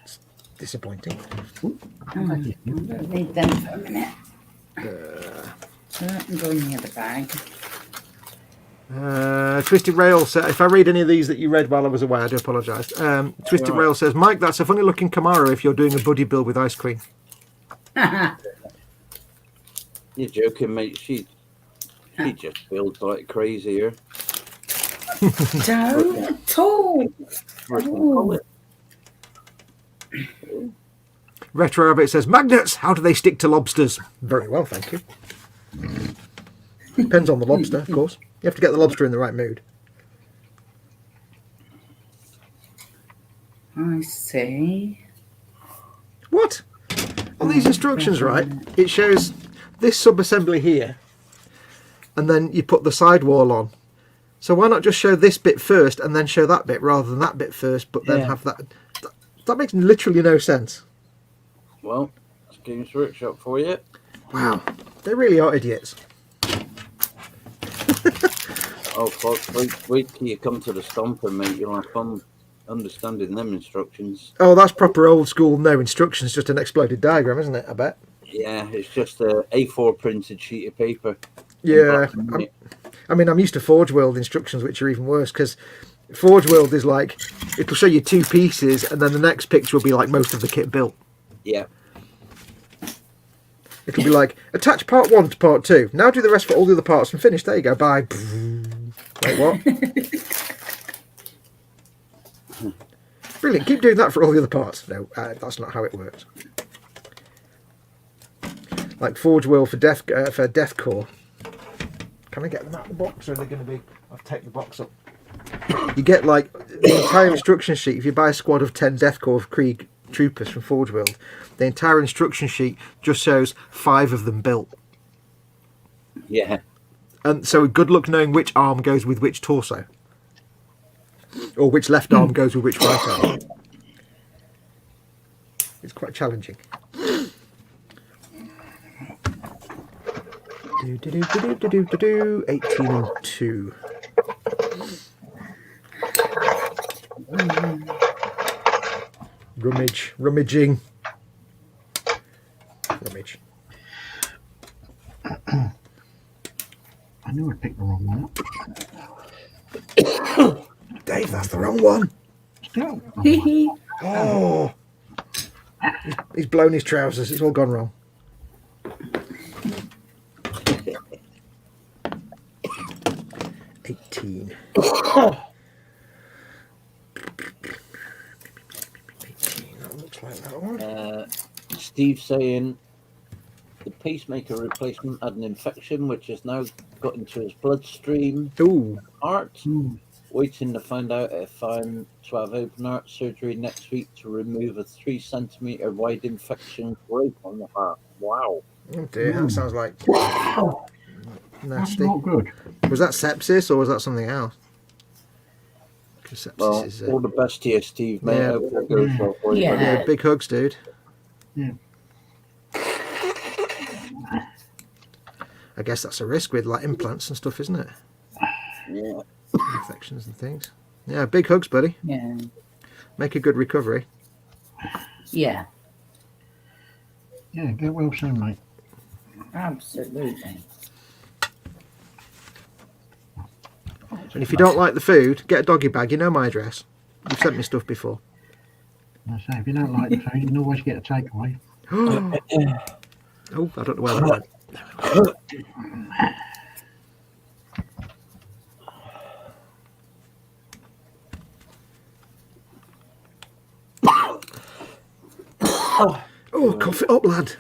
It's disappointing. I don't need them for a minute. So that can go in the other bag. Twisted Rail said, if I read any of these that you read while I was away, I do apologise. Twisted Rail says, Mike, that's a funny looking Camaro if you're doing a buddy build with ice cream. You're joking, mate. She just builds like crazy here. Don't at all. Oh. Retro Rabbit says, magnets, how do they stick to lobsters? Very well, thank you. Depends on the lobster, of course. You have to get the lobster in the right mood. I see. What? On these instructions, right, it shows this sub-assembly here, and then you put the sidewall on. So why not just show this bit first and then show that bit rather than that bit first, but then have that... That makes literally no sense. Well, that's Games Workshop for you. Wow, they really are idiots. Oh, fuck. Wait till you come to the Stomper, mate. You'll have fun understanding them instructions. Oh, that's proper old school. No instructions, just an exploded diagram, isn't it? I bet. Yeah, it's just a A4 printed sheet of paper. Yeah, I mean, I'm used to Forge World instructions, which are even worse because Forge World is like it'll show you 2 pieces, and then the next picture will be like most of the kit built. Yeah. It'll be like attach part 1 to part 2. Now do the rest for all the other parts and finish. There you go. Bye. Wait, what? Brilliant. Keep doing that for all the other parts. No, that's not how it works. Like Forge World for Deathcore. Can I get them out of the box, or are they going to be? I'll take the box up. You get like the entire instruction sheet. If you buy a squad of 10 Deathcore of Krieg troopers from Forge World, the entire instruction sheet just shows 5 of them built. Yeah. And so good luck knowing which arm goes with which torso. Or which left arm goes with which right arm. It's quite challenging. 18 and 2. Rummaging. Rummage. I knew I picked the wrong one up. Dave, that's the wrong one. Still. Oh. He's blown his trousers. It's all gone wrong. $18. That looks like that one. Steve saying the pacemaker replacement had an infection which has now got into his bloodstream. Ooh. Heart. Waiting to find out if I'm to have open heart surgery next week to remove a 3 centimeter wide infection growth on the heart. Wow. Oh dear, that sounds like That's nasty. not good. Was that sepsis or was that something else? 'Cause sepsis Well, is, all the best to you, Steve, mate. yeah. Hope that goes well for you. Yeah. yeah, big hugs, dude. Yeah. I guess that's a risk with like implants and stuff, isn't it? Yeah. Infections and things. Yeah, big hugs, buddy. Yeah. Make a good recovery. Yeah. Yeah, get well soon, mate. Absolutely. And if you don't like the food, get a doggy bag. You know my address. You've sent me stuff before. I say, if you don't like the food, you can always get a takeaway. Oh, I don't know where that went. Oh, cough it up, lad.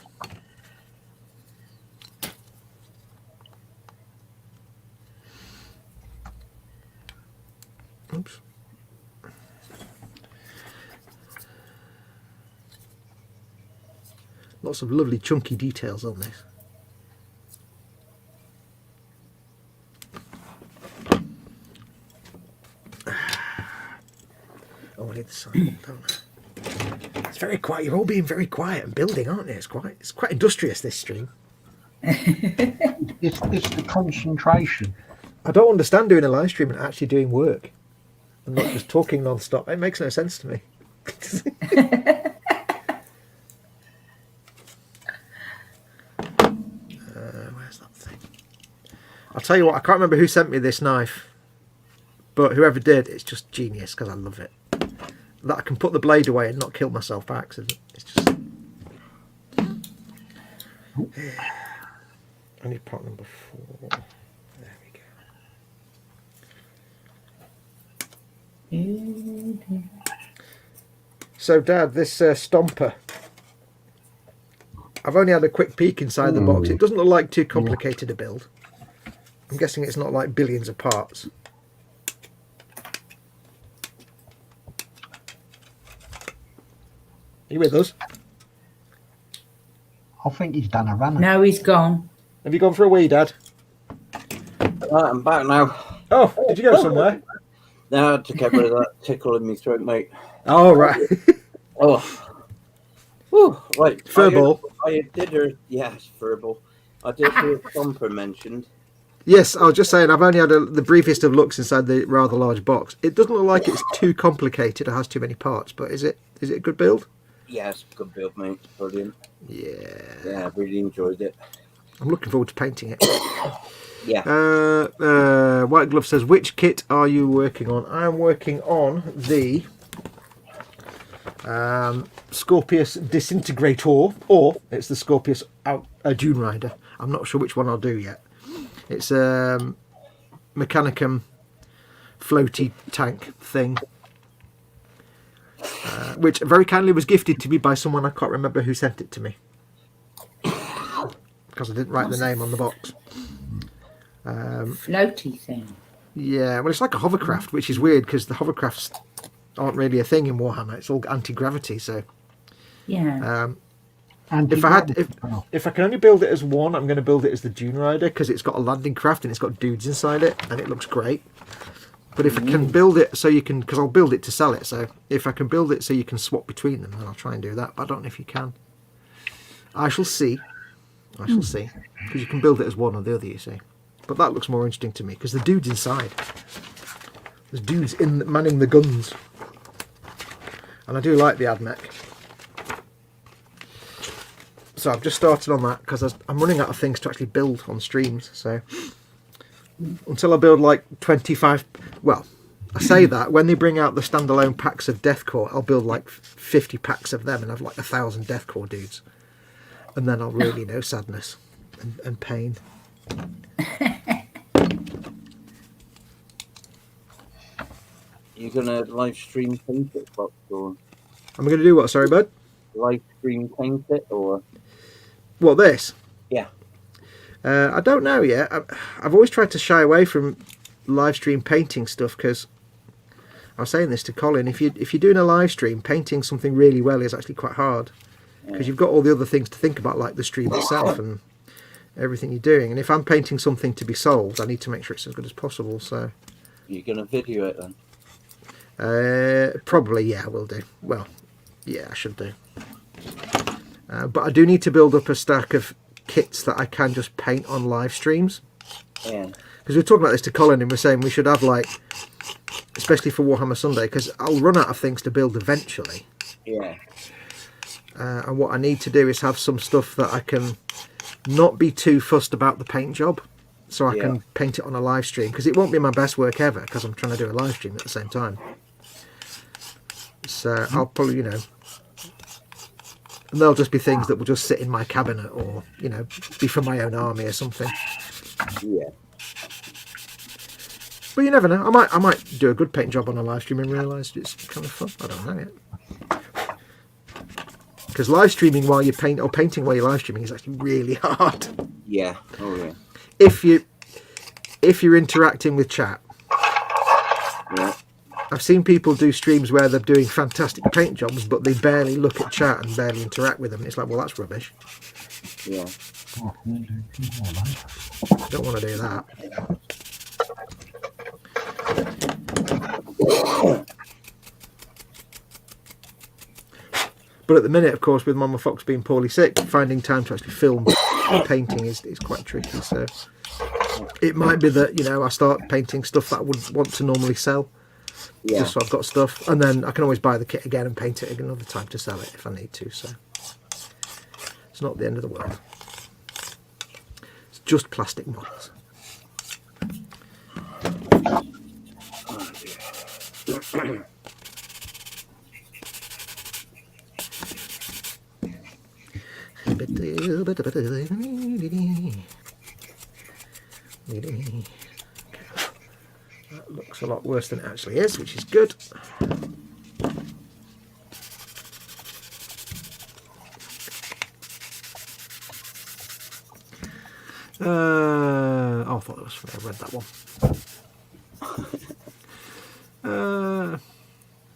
Oops. Lots of lovely chunky details on this. Oh, I need the sign, don't I? It's very quiet. You're all being very quiet and building, aren't you? It's quite industrious, this stream. It's the concentration. I don't understand doing a live stream and actually doing work and not just talking non-stop. It makes no sense to me. Where's that thing? I'll tell you what, I can't remember who sent me this knife, but whoever did, it's just genius because I love it. That I can put the blade away and not kill myself by accident. It's just... I need part number 4. There we go. So, Dad, this Stomper, I've only had a quick peek inside the box. It doesn't look like too complicated a build. I'm guessing it's not like billions of parts. Are you with us? I think he's done a runner. No, he's gone. Have you gone for a wee, Dad? I'm back now. Oh, did you go somewhere? Now I had to get rid of that tickle in my throat, mate. Oh, right. Oh, Whew, right. Furball. I did hear, yes, Furball. I did hear Thumper mentioned. Yes, I was just saying, I've only had the briefest of looks inside the rather large box. It doesn't look like it's too complicated or has too many parts, but is it a good build? Yes, good build, mate. Brilliant. Yeah. Yeah, I really enjoyed it. I'm looking forward to painting it. Yeah. White Glove says, which kit are you working on? I'm working on the Scorpius Disintegrator, or it's the Scorpius Dune Rider. I'm not sure which one I'll do yet. It's a Mechanicum floaty tank thing, which very kindly was gifted to me by someone. I can't remember who sent it to me because I didn't write the name on the box. Floaty thing. Yeah, well, it's like a hovercraft, which is weird because the hovercrafts aren't really a thing in Warhammer. It's all anti-gravity, so Yeah. if I can only build it as one, I'm going to build it as the Dune Rider because it's got a landing craft and it's got dudes inside it and it looks great. But if I can build it so you can, because I'll build it to sell it, so if I can build it so you can swap between them, then I'll try and do that. But I don't know if you can. I shall see. Because you can build it as one or the other, you see. But that looks more interesting to me because the dude's inside. There's dudes manning the guns. And I do like the AdMech. So I've just started on that because I'm running out of things to actually build on streams. So until I build like 25... Well, I say that. When they bring out the standalone packs of Deathcore, I'll build like 50 packs of them and have like 1,000 Deathcore dudes. And then I'll really know sadness and pain. You gonna live stream paint it, Fox, or I'm going to do what? Sorry, bud? live stream paint it, or What, this? yeah? I don't know yet. I've always tried to shy away from live stream painting stuff because I was saying this to Colin. If you're doing a live stream, painting something really well is actually quite hard because you've got all the other things to think about, like the stream itself and everything you're doing. And if I'm painting something to be sold, I need to make sure it's as good as possible. So You're gonna video it then? probably, yeah, I will do. Well, yeah, I should do. But I do need to build up a stack of kits that I can just paint on live streams. Yeah. Because we were talking about this to Colin and we're saying we should have, like, especially for Warhammer Sunday, because I'll run out of things to build eventually. Yeah. And what I need to do is have some stuff that I can not be too fussed about the paint job, so I can paint it on a live stream, because it won't be my best work ever because I'm trying to do a live stream at the same time. So I'll probably, you know, and they'll just be things that will just sit in my cabinet or, you know, be for my own army or something. Yeah. But you never know. I might do a good paint job on a live stream and realise it's kind of fun. I don't know yet. Because live streaming while you paint, or painting while you're live streaming, is actually really hard. Yeah. Oh yeah. If you're interacting with chat. Yeah. I've seen people do streams where they're doing fantastic paint jobs, but they barely look at chat and barely interact with them. And it's like, well, that's rubbish. Yeah. Don't want to do that. But at the minute, of course, with Mama Fox being poorly sick, finding time to actually film painting is quite tricky. So it might be that, you know, I start painting stuff that I would want to normally sell. Yeah. Just so I've got stuff, and then I can always buy the kit again and paint it another time to sell it if I need to. So it's not the end of the world. It's just plastic models. That looks a lot worse than it actually is, which is good. I thought that was, I read that one.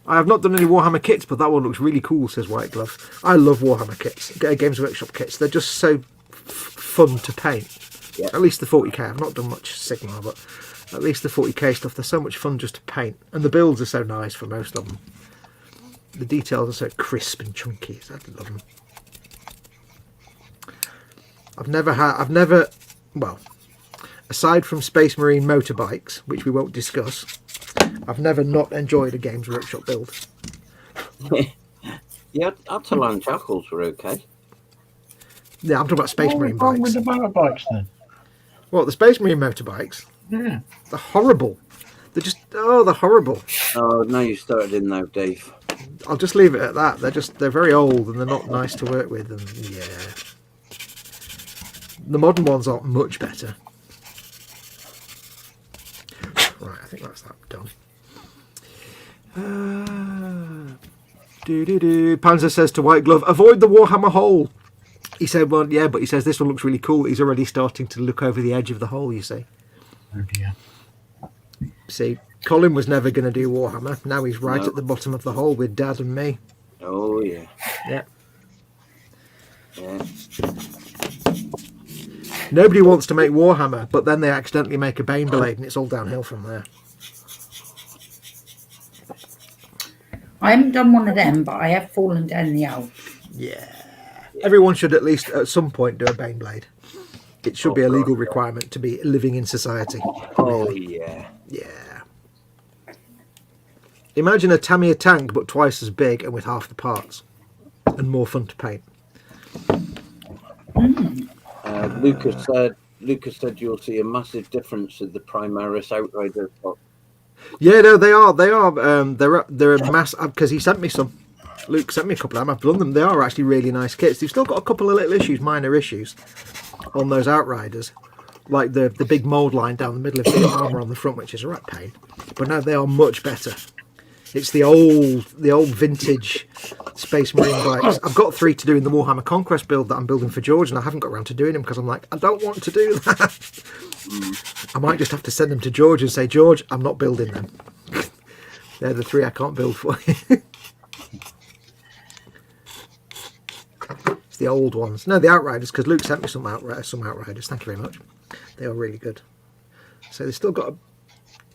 I have not done any Warhammer kits, but that one looks really cool, says White Glove. I love Warhammer kits, Games Workshop kits. They're just so fun to paint. Yeah. At least the 40k. I've not done much Sigmar, but at least the 40k stuff, they're so much fun just to paint. And the builds are so nice for most of them. The details are so crisp and chunky. I love them. Well, aside from Space Marine motorbikes, which we won't discuss, I've never not enjoyed a Games Workshop build. Yeah, Atalan Jackals were okay. Yeah, I'm talking about Space Marine What's wrong with bikes. the motorbikes then? What, the Space Marine motorbikes? Yeah. They're horrible. They're horrible. Oh, no, you started in now, Dave. I'll just leave it at that. They're very old and they're not nice to work with. And yeah, the modern ones aren't much better. Right, I think that's that done. Panzer says to White Glove, avoid the Warhammer hole. He said, well, yeah, but he says this one looks really cool. He's already starting to look over the edge of the hole, you see. Oh dear. See, Colin was never going to do Warhammer. Now he's right No. at the bottom of the hole with Dad and me. Oh, yeah. Yeah. Yeah. Nobody wants to make Warhammer, but then they accidentally make a Bane Blade and it's all downhill from there. I haven't done one of them, but I have fallen down the hole. Yeah. Everyone should at least at some point do a Bane Blade. It should be a legal requirement to be living in society. Oh, yeah. Yeah. Imagine a Tamiya tank, but twice as big and with half the parts. And more fun to paint. Lucas said you'll see a massive difference with the Primaris Outrider. Yeah, no, they are. They're a mass, because he sent me some. Luke sent me a couple of them. I've done them. They are actually really nice kits. They've still got a couple of little issues, minor issues, on those Outriders. Like the big mould line down the middle of the armour on the front, which is a right pain. But no, they are much better. It's the old vintage Space Marine bikes. I've got 3 to do in the Warhammer Conquest build that I'm building for George, and I haven't got around to doing them because I'm like, I don't want to do that. I might just have to send them to George and say, George, I'm not building them. They're the 3 I can't build for you. It's the old ones. No, the Outriders, because Luke sent me some Outriders. Thank you very much. They are really good. So they've still got a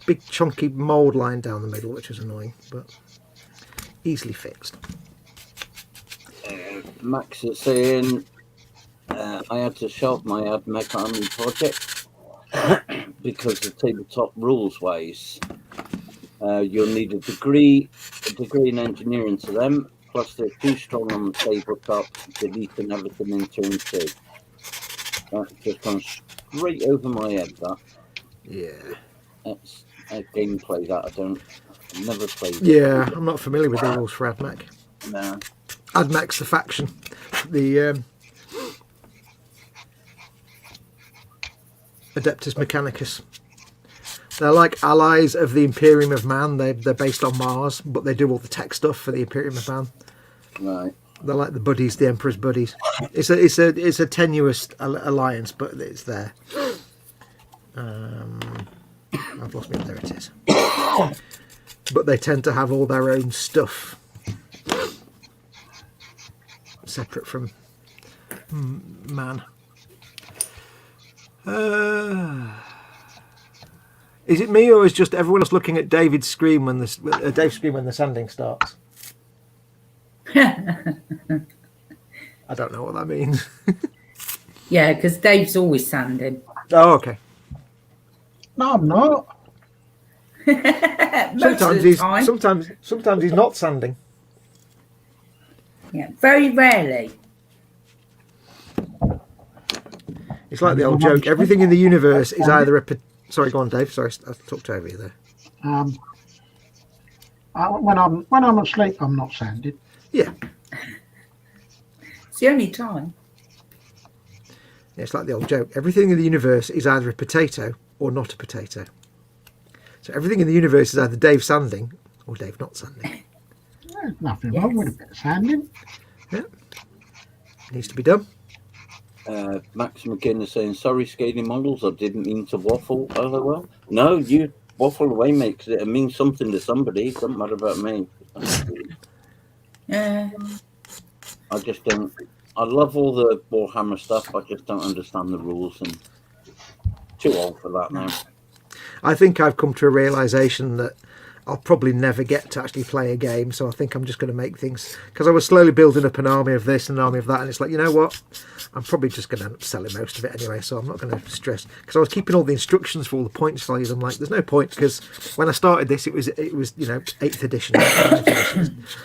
big chunky mould line down the middle, which is annoying, but easily fixed. Max is saying I had to shelve my AdMech Army project because the tabletop rules wise you'll need a degree in engineering to them, plus they're too strong on the tabletop, deleting everything in turn 2. That just gone straight over my head, that. Yeah. That's a gameplay that I've never played. Yeah, I'm not familiar with the rules for AdMech. No. AdMech's the faction. The Adeptus Mechanicus. They're like allies of the Imperium of Man. They're based on Mars, but they do all the tech stuff for the Imperium of Man. Right. They're like the buddies, the Emperor's buddies. It's a tenuous alliance, but it's there. I've lost me. There it is. But they tend to have all their own stuff separate from Man. Is it me, or is just everyone else looking at David's screen when Dave's screen when the sanding starts? I don't know what that means. Yeah, because Dave's always sanding. Oh, okay. No, I'm not. Sometimes he's not sanding. Yeah, very rarely. It's like the old joke. Everything in the universe is either a... Sorry, go on, Dave. Sorry, I talked over you there. When I'm asleep, I'm not sanded. Yeah. It's the only time. Yeah, it's like the old joke. Everything in the universe is either a potato or not a potato. So everything in the universe is either Dave sanding or Dave not sanding. There's nothing wrong with a bit of sanding. Yeah. Needs to be done. Max McGinn is saying, sorry, scaly models, I didn't mean to waffle. LOL. No, you waffle away, mate, because it means something to somebody. It doesn't matter about me. Yeah. I just don't. I love all the Warhammer stuff. I just don't understand the rules, and too old for that now. I think I've come to a realisation that I'll probably never get to actually play a game. So I think I'm just going to make things, because I was slowly building up an army of this and an army of that, and it's like, you know what, I'm probably just going to end up selling most of it anyway, so I'm not going to stress, because I was keeping all the instructions for all the points values. I'm like, there's no point, because when I started this it was 8th edition, 9th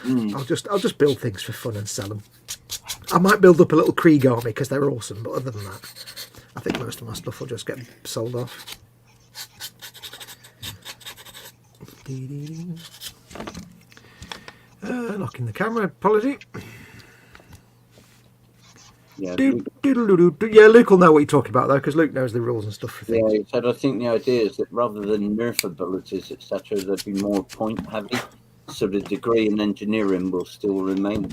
edition. I'll just build things for fun and sell them. I might build up a little Krieg army because they're awesome, but other than that, I think most of my stuff will just get sold off. Knocking the camera, apology. Yeah, Yeah, Luke will know what you're talking about though, because Luke knows the rules and stuff for things. yeah, he said, I think the idea is that rather than nerf abilities, etc., there'd be more point heavy, so the degree in engineering will still remain.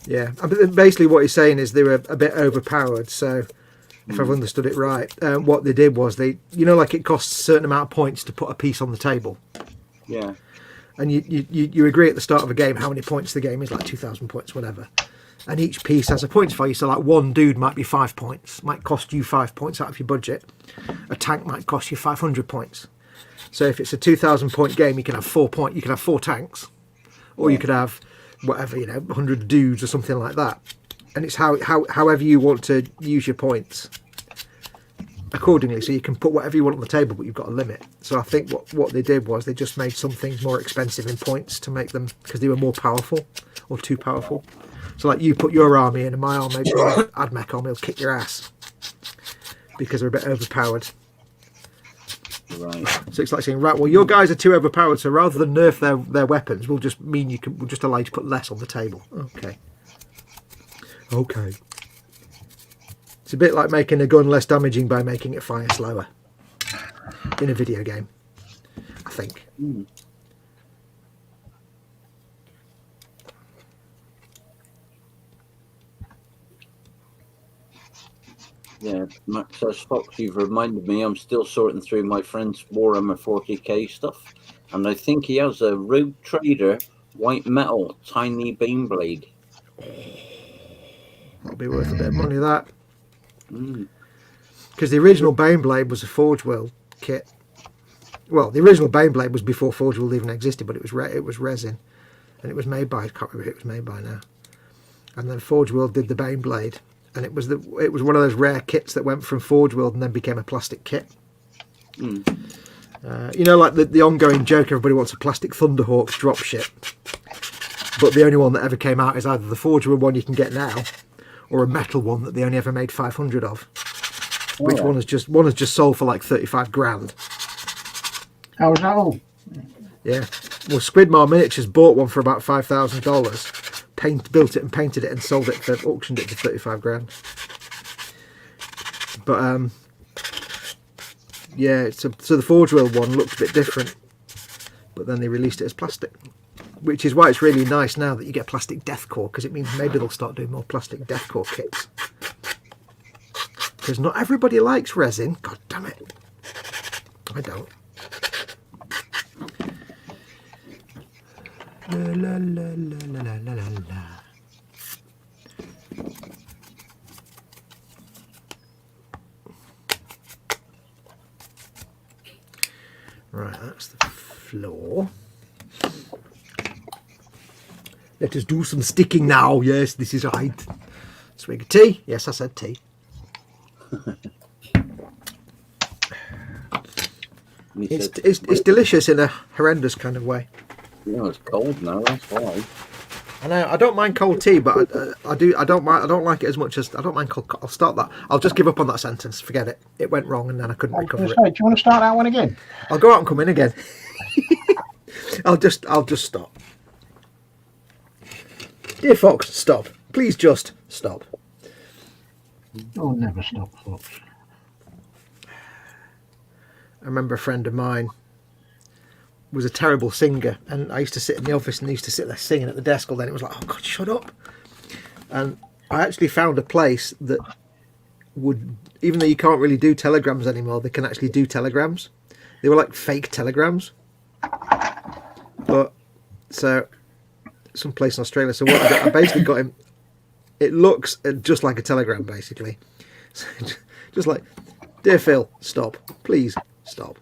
Yeah, but basically what he's saying is they were a bit overpowered, so if I've understood it right, what they did was like it costs a certain amount of points to put a piece on the table. Yeah. And you agree at the start of a game how many points the game is, like 2,000 points, whatever. And each piece has a points value, so like one dude might be 5 points, might cost you 5 points out of your budget. A tank might cost you 500 points. So if it's a 2,000 point game, you can have 4 tanks, or you could have whatever, 100 dudes or something like that. And it's however you want to use your points accordingly, so you can put whatever you want on the table, but you've got a limit. So I think what they did was they just made some things more expensive in points to make them, because they were more powerful or too powerful. So like you put your army in and my army, Admech army will kick your ass because they're a bit overpowered. Right. So it's like saying, right, well, your guys are too overpowered, so rather than nerf their weapons, we'll just allow you to put less on the table. Okay. It's a bit like making a gun less damaging by making it fire slower in a video game, I think. Yeah, Max says, Fox, you've reminded me I'm still sorting through my friend's Warhammer 40k stuff, and I think he has a Rogue Trader white metal tiny beam blade. That'll be worth a bit of money, that. Because the original Baneblade was a Forge World kit. Well, the original Baneblade was before Forge World even existed, but it was resin, and it was made by, I can't remember who it was made by now. And then Forge World did the Baneblade, and it was one of those rare kits that went from Forge World and then became a plastic kit. Like the ongoing joke, everybody wants a plastic Thunderhawks dropship, but the only one that ever came out is either the Forge World one you can get now, or a metal one that they only ever made 500 of. Which one has just sold for like 35 grand. How was that all? Yeah. Well, Squidmar Miniatures bought one for about $5,000, built it and painted it and sold it auctioned it for 35 grand. But yeah, so the Forge World one looked a bit different, but then they released it as plastic, which is why it's really nice now that you get plastic deathcore, because it means maybe they'll start doing more plastic deathcore kits. Because not everybody likes resin. God damn it. I don't. La, la, la, la, la, la, la, la. Right, that's the floor. Let us do some sticking now. Yes, this is right. Swig of tea. Yes, I said tea. It's delicious in a horrendous kind of way. It's cold now, that's why. I know. I don't mind cold tea, but I don't like it as much as I don't mind cold. I'll start that. I'll just give up on that sentence. Forget it. It went wrong, and then I couldn't recover it. Do you want to start that one again? I'll go out and come in again. I'll just stop. Dear Fox, stop. Please just stop. I'll never stop, Fox. I remember a friend of mine was a terrible singer, and I used to sit in the office and he used to sit there singing at the desk all day, and it was like, oh God, shut up. And I actually found a place that would, even though you can't really do telegrams anymore, they can actually do telegrams. They were like fake telegrams. But, so, some place in Australia, so what I basically got him, it looks just like a telegram, basically. So, just like, dear Phil, stop. Please, stop.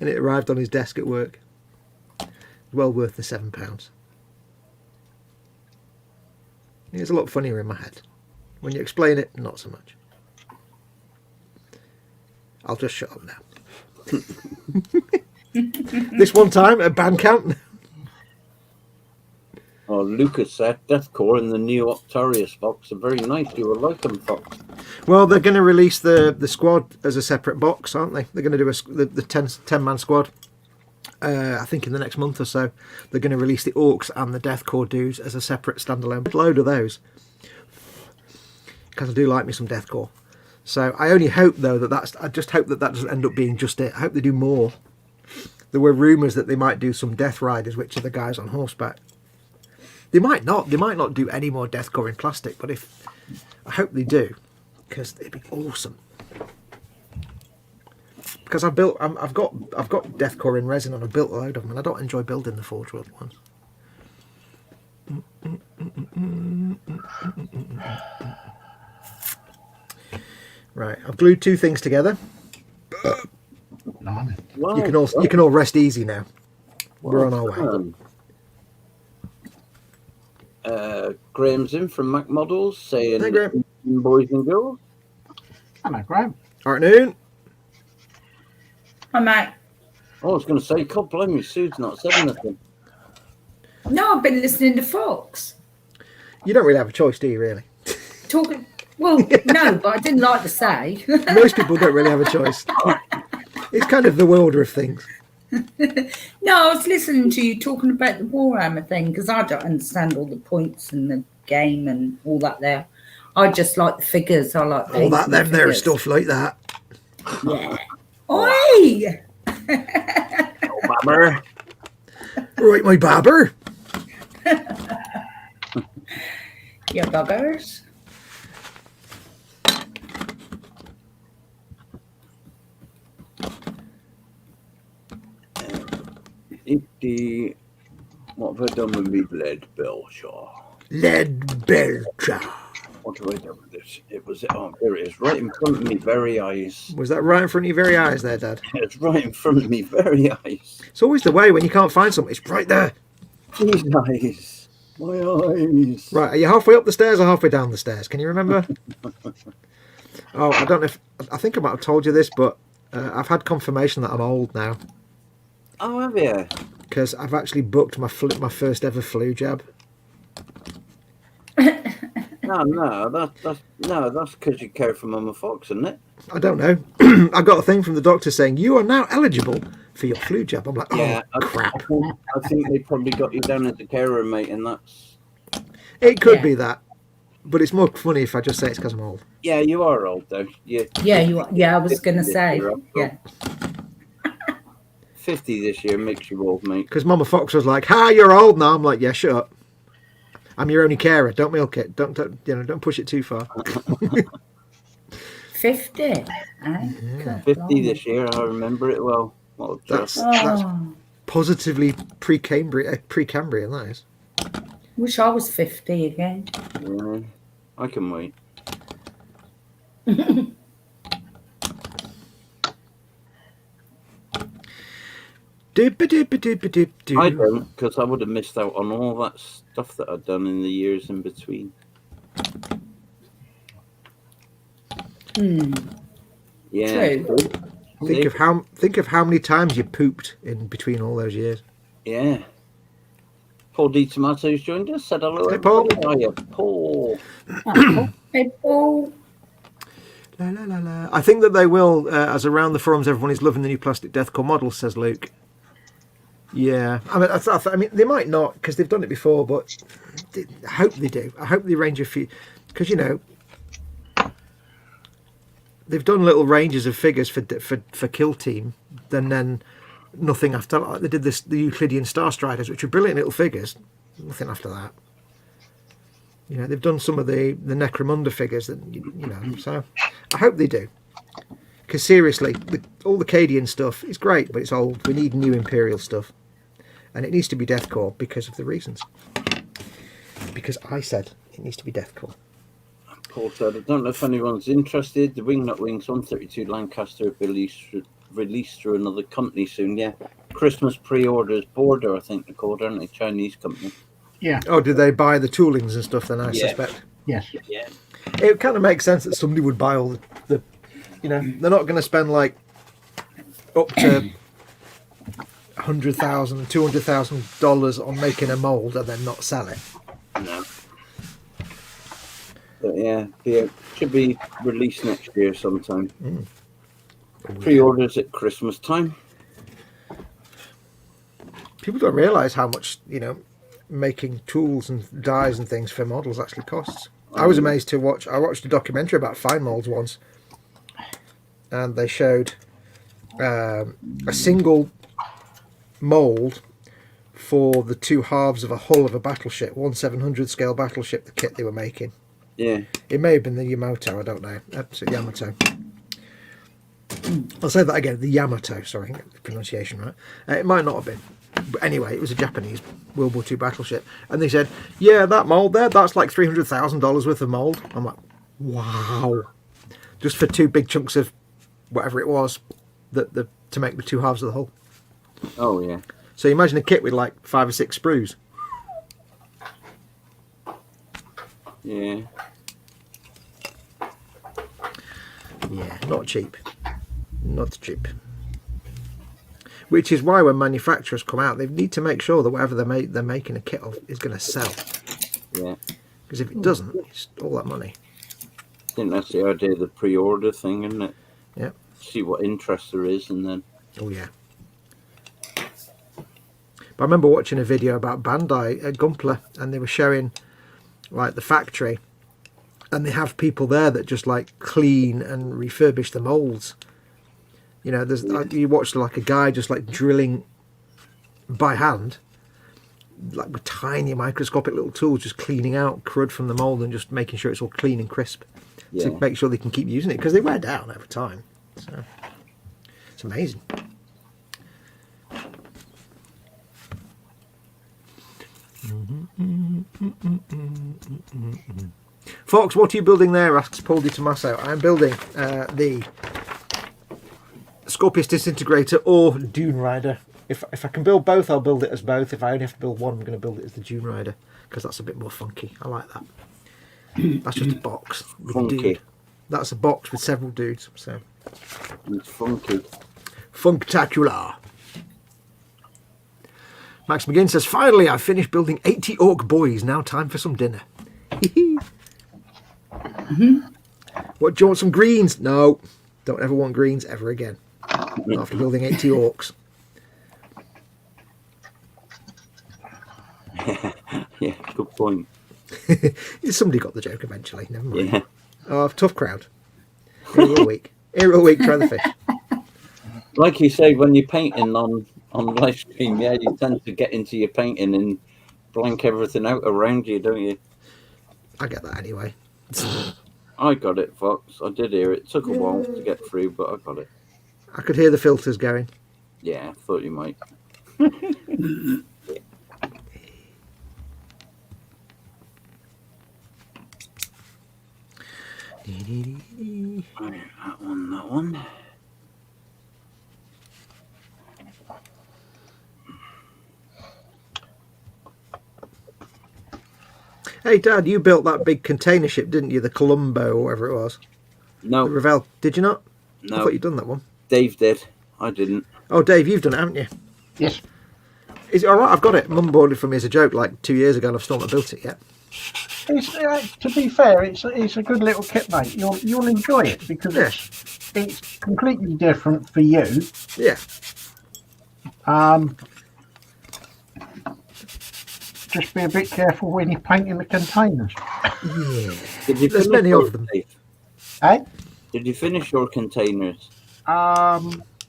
and it arrived on his desk at work. Well worth the £7. It's a lot funnier in my head. When you explain it, not so much. I'll just shut up now. This one time at band camp. Oh, Lucas said Deathcore and the new Octarius box are very nice. You will like them, Fox. Well, they're going to release the squad as a separate box, aren't they? They're going to do the 10-man squad. I think in the next month or so. They're going to release the Orcs and the Deathcore dudes as a separate standalone. Load of those. Because I do like me some Deathcore. So I only hope, though, I just hope that doesn't end up being just it. I hope they do more. There were rumours that they might do some Death Riders, which are the guys on horseback. They might not. They might not do any more Deathcore in plastic, but I hope they do, because it'd be awesome. Because I've got Deathcore in resin, and I've built a load of them, and I don't enjoy building the Forge World ones. Right, I've glued two things together. Well, You can all rest easy now. We're on our way. Graham's in from Mac Models saying, Hey, Graham. boys and girls. hello, Graham. Afternoon. Hi, mate. Oh, I was going to say, God blame me, Sue's not said anything. No, I've been listening to Fox. You don't really have a choice, do you, really? Talking. Well, no, but I didn't like to say. Most people don't really have a choice. It's kind of the world of things. No, I was listening to you talking about the Warhammer thing because I don't understand all the points and the game and all that there. I just like the figures. I like All that, them there figures. stuff like that. Yeah. Oi! Oh, Bammer. Right, my barber. You buggers. What have I done with me lead belcher? Lead belcher. What have I done with this? It was, oh, there it is, right in front of me very eyes. Was that right in front of your very eyes there, Dad? It's right in front of me very eyes. It's always the way when you can't find something. It's right there. These eyes. My eyes. Right, are you halfway up the stairs or halfway down the stairs? Can you remember? Oh, I don't know if... I think I might have told you this, but I've had confirmation that I'm old now. Oh, have you? Because I've actually booked my first ever flu jab. No, that's because you care for Mama Fox, isn't it? I don't know. I got a thing from the doctor saying, you are now eligible for your flu jab. I'm like, oh, Yeah, crap. I think they probably got you down as a carer, mate, and that's... It could Yeah. be that. But it's more funny if I just say it's because I'm old. Yeah, you are old, though. Yeah, you are. Yeah, I was going to say. Yeah. 50 this year makes you old, mate. Because Mama Fox was like, "Ha, you're old now." I'm like, "Yeah, shut up. I'm your only carer. Don't milk it. Don't push it too far." 50. Eh? Yeah. 50 this year, I remember it well. Well, That's Oh, positively Precambrian, that is. wish I was 50 again. yeah, I can wait. I don't, because I would have missed out on all that stuff that I'd done in the years in between. Yeah. True. Think of how many times you pooped in between all those years. Yeah. Paul D. Tomatoes joined us. Said hello. Hey, Paul. Hiya, Paul. Hey, Paul. La, la, la, la. I think that they will, as around the forums, everyone is loving the new plastic Deathcore model, says Luke. Yeah, I mean, they might not because they've done it before, but I hope they do. I hope they range a few, because they've done little ranges of figures for Kill Team, then nothing after. Like they did the Euclidean Star Striders, which are brilliant little figures. Nothing after that. They've done some of the Necromunda figures that so I hope they do. Because seriously, all the Cadian stuff is great, but it's old. We need new Imperial stuff. And it needs to be Deathcore because of the reasons. Because I said it needs to be Deathcore. Paul said, I don't know if anyone's interested. The Wingnut Wings 132 Lancaster will be released through another company soon. Yeah, Christmas pre-orders, Border, I think they're called, aren't they? Chinese company. Yeah. Oh, did they buy the toolings and stuff then, I Yeah. suspect? Yes. Yeah. It kind of makes sense that somebody would buy all the you know, they're not going to spend like up to $100,000, $200,000 on making a mold and then not sell it. No. But yeah, it should be released next year sometime. Pre-orders at Christmas time. People don't realise how much, you know, making tools and dies and things for models actually costs. I was amazed to watch. I watched a documentary about fine molds once, and they showed a single mold for the two halves of a hull of a battleship, 1/700 scale battleship, the kit they were making. Yeah. It may have been the Yamato, I don't know. Yamato. I'll say that again, the Yamato, sorry, I get the pronunciation right. It might not have been. But anyway, it was a Japanese World War II battleship. And they said, yeah, that mould there, that's like $300,000 worth of mould. I'm like, wow. Just for two big chunks of whatever it was to make the two halves of the hull. Oh, yeah. So you imagine a kit with like 5 or 6 sprues. Yeah. Yeah, not cheap. Not cheap. Which is why when manufacturers come out, they need to make sure that whatever they're making a kit of is going to sell. Yeah. Because if it doesn't, it's all that money. I think that's the idea of the pre-order thing, isn't it? Yeah. See what interest there is, and then... Oh, yeah. But I remember watching a video about Bandai at Gunpla, and they were showing like the factory, and they have people there that just like clean and refurbish the molds. You know, there's you watch like a guy just like drilling by hand, like with tiny microscopic little tools, just cleaning out crud from the mold and just making sure it's all clean and crisp to make sure they can keep using it, because they wear down over time. So it's amazing. Fox, what are you building there? Asks Paul Di Tommaso. I'm building the Scorpius Disintegrator or Dune Rider. If I can build both, I'll build it as both. If I only have to build one, I'm going to build it as the Dune Rider, because that's a bit more funky. I like that. That's just a box with a dude. That's a box with several dudes. So It's funky. Funktacular. Max McGinn says, finally, I've finished building 80 orc boys. Now time for some dinner. What, do you want some greens? No. Don't ever want greens ever again. Not after building 80 orcs. Yeah, good point. Somebody got the joke eventually. Never mind. Yeah. Oh, tough crowd. Here all week. Here all week, try the fish. Like you say, when you're painting on live stream, yeah, you tend to get into your painting and blank everything out around you, don't you? I get that anyway. I got it, Fox. I did hear it. Took a while to get through, but I got it. I could hear the filters going. Yeah, I thought you might. Right, that one. Hey, Dad, you built that big container ship, didn't you? The Colombo or whatever it was. No. The Ravel. Did you not? No. I thought you'd done that one. Dave did. I didn't. Oh, Dave, you've done it, haven't you? Yes. Is it all right? I've got it. Mum bought it for me as a joke like 2 years ago, and I've still not built it yet. It's, to be fair, it's a good little kit, mate. You'll enjoy it because it's completely different for you. Yeah. Just be a bit careful when you're painting the containers. Yeah. Did you There's finish many yours, of them. Dave? Eh? Did you finish your containers?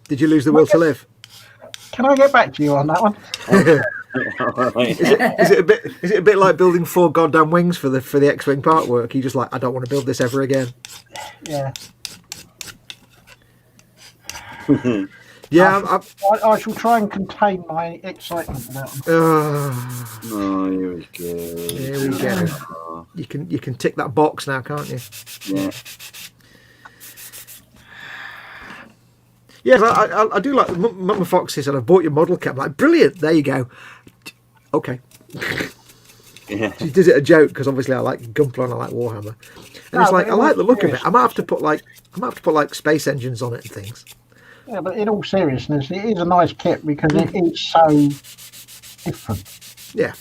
Did you lose the will to live? Can I get back to you on that one? All right. Is it a bit like building 4 goddamn wings for the X-wing part work? You just like, I don't want to build this ever again. Yeah. Yeah, I shall try and contain my excitement about them. Oh, here we go. Here we go. You can tick that box now, can't you? Yeah. Yes, I do like Mama Foxy said, "I've bought your model kit." I'm like, brilliant. There you go. Okay. Yeah. She did it a joke because obviously I like Gunpla and I like Warhammer, and it's like I like the look of it. I might have to put like space engines on it and things. Yeah, but in all seriousness, it is a nice kit because it is so different. Yeah,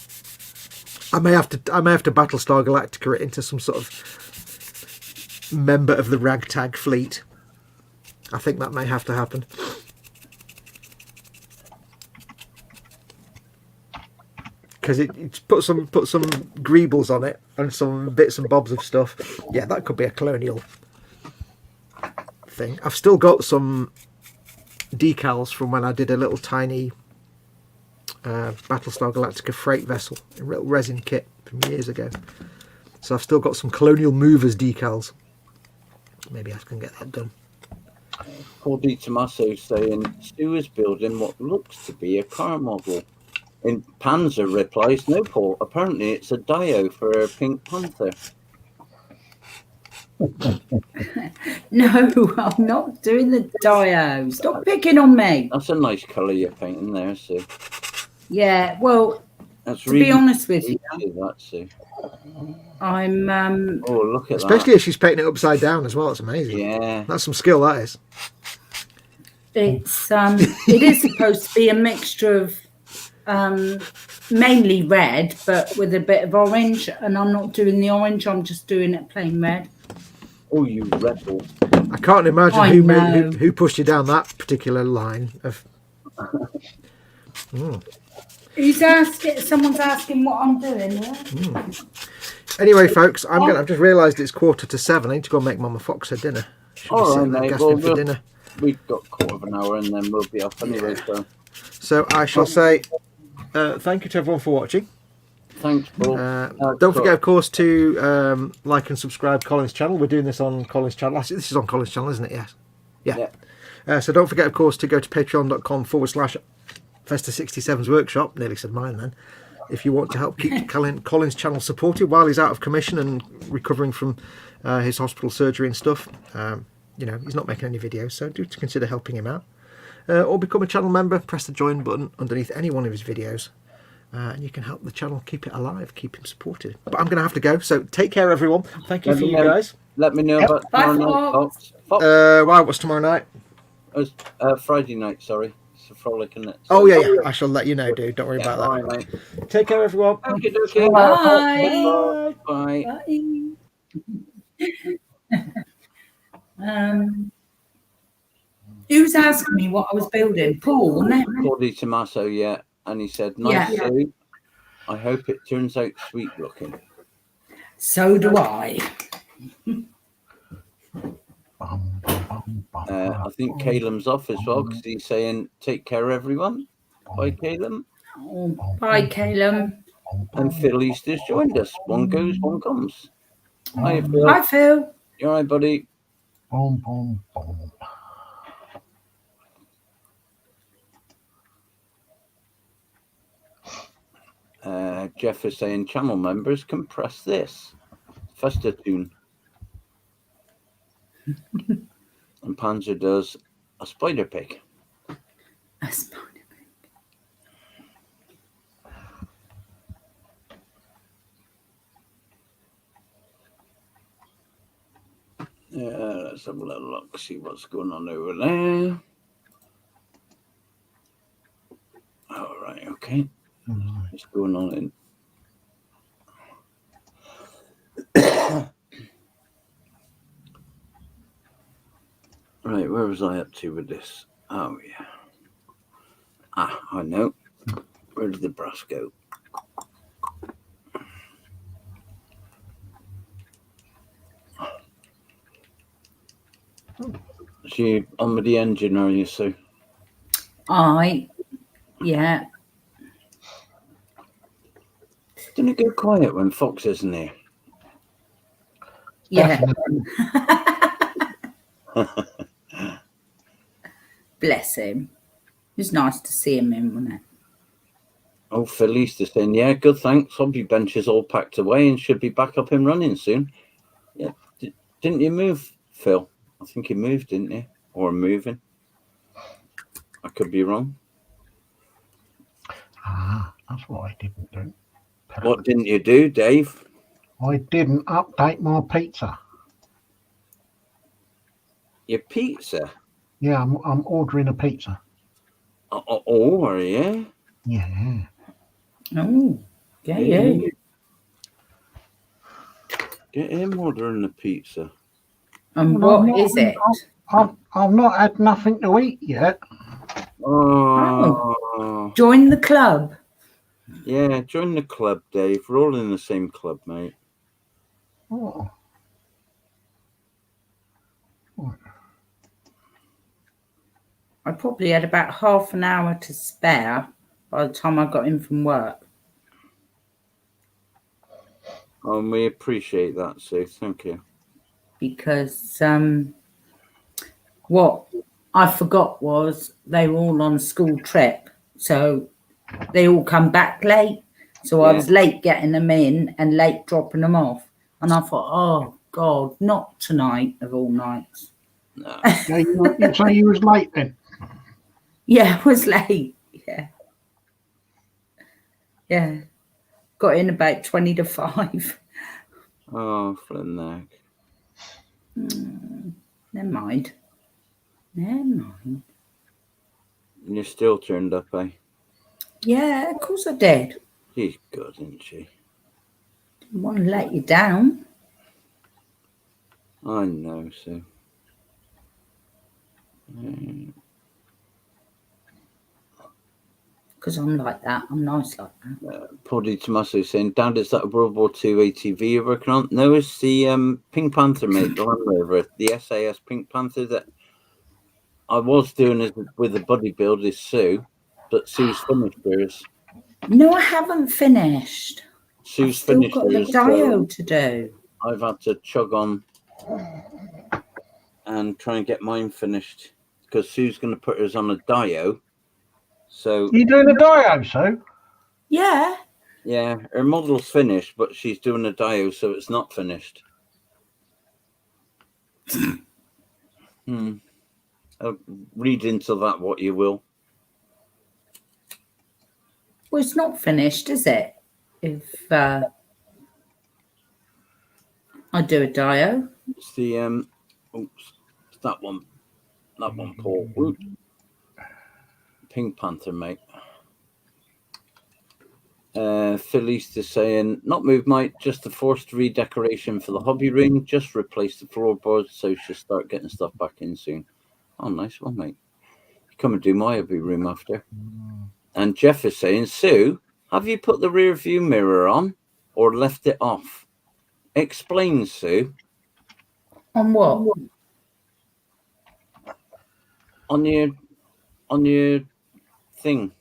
I may have to Battlestar Galactica it into some sort of member of the ragtag fleet. I think that may have to happen. Because it's put some greebles on it and some bits and bobs of stuff. Yeah, that could be a colonial thing. I've still got some decals from when I did a little tiny Battlestar Galactica freight vessel, a little resin kit from years ago. So I've still got some Colonial Movers decals. Maybe I can get that done. Paul Di Tommaso saying Stu is building what looks to be a car model. In Panzer replies, no, Paul, apparently it's a Dio for a Pink Panther. No, I'm not doing the Dio. Stop picking on me. That's a nice colour you're painting there, Sue. Yeah, well, That's to be honest with you, that, Sue. I'm Oh, look at Especially that. if she's painting it upside down as well. It's amazing. Yeah. That's some skill, that is. It's it is supposed to be a mixture of mainly red, but with a bit of orange. And I'm not doing the orange. I'm just doing it plain red. Oh, you rebel. I can't imagine I know. who pushed you down that particular line of. Who's asking? Someone's asking what I'm doing. Yeah? Anyway, folks, I've just realised it's 7:15. I need to go and make Mama Fox her dinner. She'll be All right, sitting there mate. gasping for dinner. We've got quarter of an hour and then we'll be off anyway. So I shall say thank you to everyone for watching. Thanks, Paul. Don't forget, of course, to like and subscribe Colin's channel. We're doing this on Colin's channel. This is on Colin's channel, isn't it? Yes. Yeah. So don't forget, of course, to go to patreon.com/Festa67's workshop. Nearly said mine then. If you want to help keep Colin's channel supported while he's out of commission and recovering from his hospital surgery and stuff. He's not making any videos, so do consider helping him out. Or become a channel member. Press the join button underneath any one of his videos. And you can help the channel keep it alive, keep him supported. But I'm going to have to go, so take care, everyone. Thank you for you guys. Let me know about tomorrow night, Fox. What's tomorrow night? Friday night, sorry. It's a frolic, isn't it? Oh, yeah. I shall let you know, dude. Don't worry about that. Bye, mate. Take care, everyone. Okay. Bye. Bye. Who's asking me what I was building? Paul, wasn't it? Paul Di Tommaso, yeah. And he said, nice Sue. I hope it turns out sweet looking. So do I. I think Caleb's off as well because he's saying, take care, everyone. Bye, Caleb. Oh, bye, Caleb. And Phil Easter's joined us. One goes, one comes. Hi, Phil. Hi, Phil. You all right, buddy? Boom, boom, boom. Jeff is saying channel members can press this. Festa tune. And Panzer does a spider pig. A spider pig. Let's have a little look, see what's going on over there. All right, okay. What's going on in? Right, where was I up to with this? Oh, yeah. I know. Where did the brass go? She on with the engine, are you, Sue? Yeah. Didn't it go quiet when Fox isn't here? Yeah. bless him. It was nice to see him in, wasn't it? Oh, Philly's just saying, yeah, good, thanks. Hobby bench is all packed away and should be back up and running soon. Yeah, didn't you move, Phil? I think you moved, didn't you? Or moving? I could be wrong. That's what I didn't do. What didn't you do, Dave? I didn't update my pizza. Your pizza? Yeah, I'm ordering a pizza. Oh, are you? Yeah. Oh, yeah. Get him ordering a pizza. And Well, what is it? I've not had nothing to eat yet. Oh. Join the club. Yeah, join the club, Dave. We're all in the same club, mate. Oh. I probably had about half an hour to spare by the time I got in from work. And we appreciate that, Sue. Thank you. Because what I forgot was they were all on a school trip. So they all come back late. So I was late getting them in and late dropping them off. And I thought, oh, God, not tonight of all nights. No. So you was late then? Yeah, I was late. Yeah. Yeah. Got in about 20 to 5. Oh, flip neck. Never mind. Never mind. And you're still turned up, eh? Yeah, of course I did. She's good, isn't she? Didn't want to let you down. I know, Sue. Because I'm like that. I'm nice like that. Poddy Tommaso saying, Dad, is that a World War II ATV you're working on? No, it's the Pink Panther, mate, the Land Rover, the SAS Pink Panther that I was doing it with the buddy build is Sue, but Sue's finished hers. No, I haven't finished. Sue's I've still finished got the hers. diode to do. I've had to chug on and try and get mine finished because Sue's going to put hers on a dio. So You doing a dio, Sue? Yeah. Yeah, her model's finished, but she's doing a dio, so it's not finished. Read into that what you will. Well, it's not finished, is it? If I do a dio. It's the oops, it's that one, Paul. Ooh. Pink Panther, mate. Philly's just saying, not move, mate, just a forced redecoration for the hobby room. Just replace the floorboards so she'll start getting stuff back in soon. Oh, nice one, mate. Come and do my hobby room after. And Jeff is saying, Sue, have you put the rear view mirror on or left it off? Explain, Sue. On what? On your thing,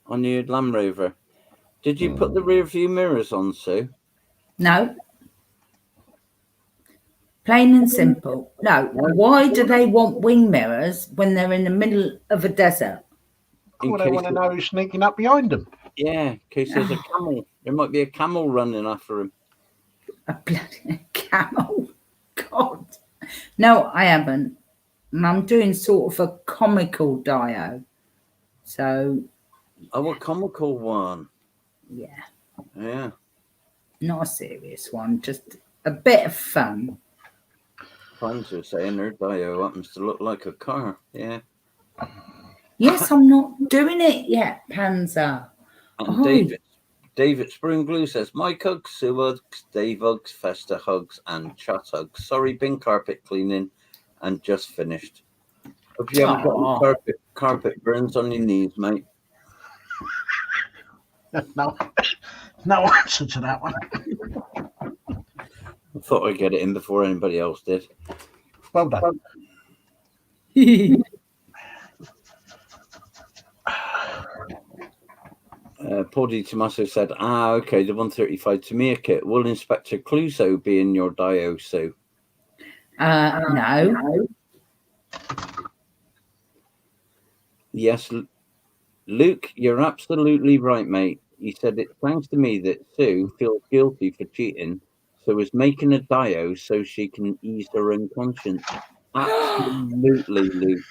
on your Land Rover. Did you put the rear view mirrors on, Sue? No. Plain and simple. No. Why do they want wing mirrors when they're in the middle of a desert? Well, they want to know who's sneaking up behind them. Yeah, in case there's a camel. There might be a camel running after him. A bloody camel. God. No, I haven't. And I'm doing sort of a comical dio. So. Oh, a comical one. Yeah. Yeah. Not a serious one. Just a bit of fun. Fans are saying her dio happens to look like a car. Yeah. Yes, I'm not doing it yet, Panzer. And David Spring Glue says, Mike hugs, Sue hugs, Dave hugs, Festa hugs, and Chat hugs. Sorry, been carpet cleaning and just finished. Hope you haven't got any carpet burns on your knees, mate. No answer to that one. I thought I'd get it in before anybody else did. Well done. Poddy Tommaso said, okay, the 135 Tamiya kit. Will Inspector Clouseau be in your dio, Sue? No. Yes, Luke, you're absolutely right, mate. He said it thanks to me that Sue feels guilty for cheating, so is making a dio so she can ease her own conscience. Absolutely, Luke.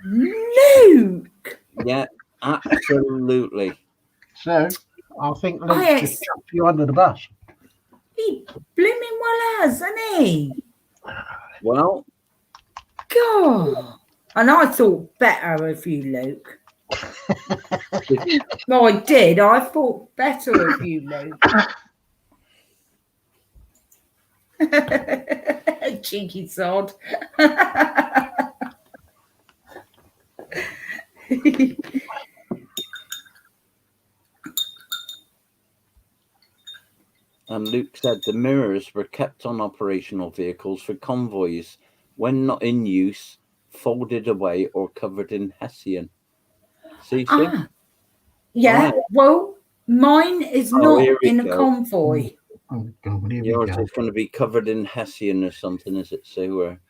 Luke! Yeah, absolutely. So I think Luke's Yes. just chucked you under the bus. He blooming well has, hasn't he? Well, God. And I thought better of you, Luke. No, I did. I thought better of you, Luke. Cheeky sod. and Luke said the mirrors were kept on operational vehicles for convoys when not in use, folded away or covered in hessian. See, Sue? Ah, yeah. Right. Well, mine is Oh, not here we in a go. convoy. Oh God, here Yours we go. is going to be covered in hessian or something, is it, Sue? Or...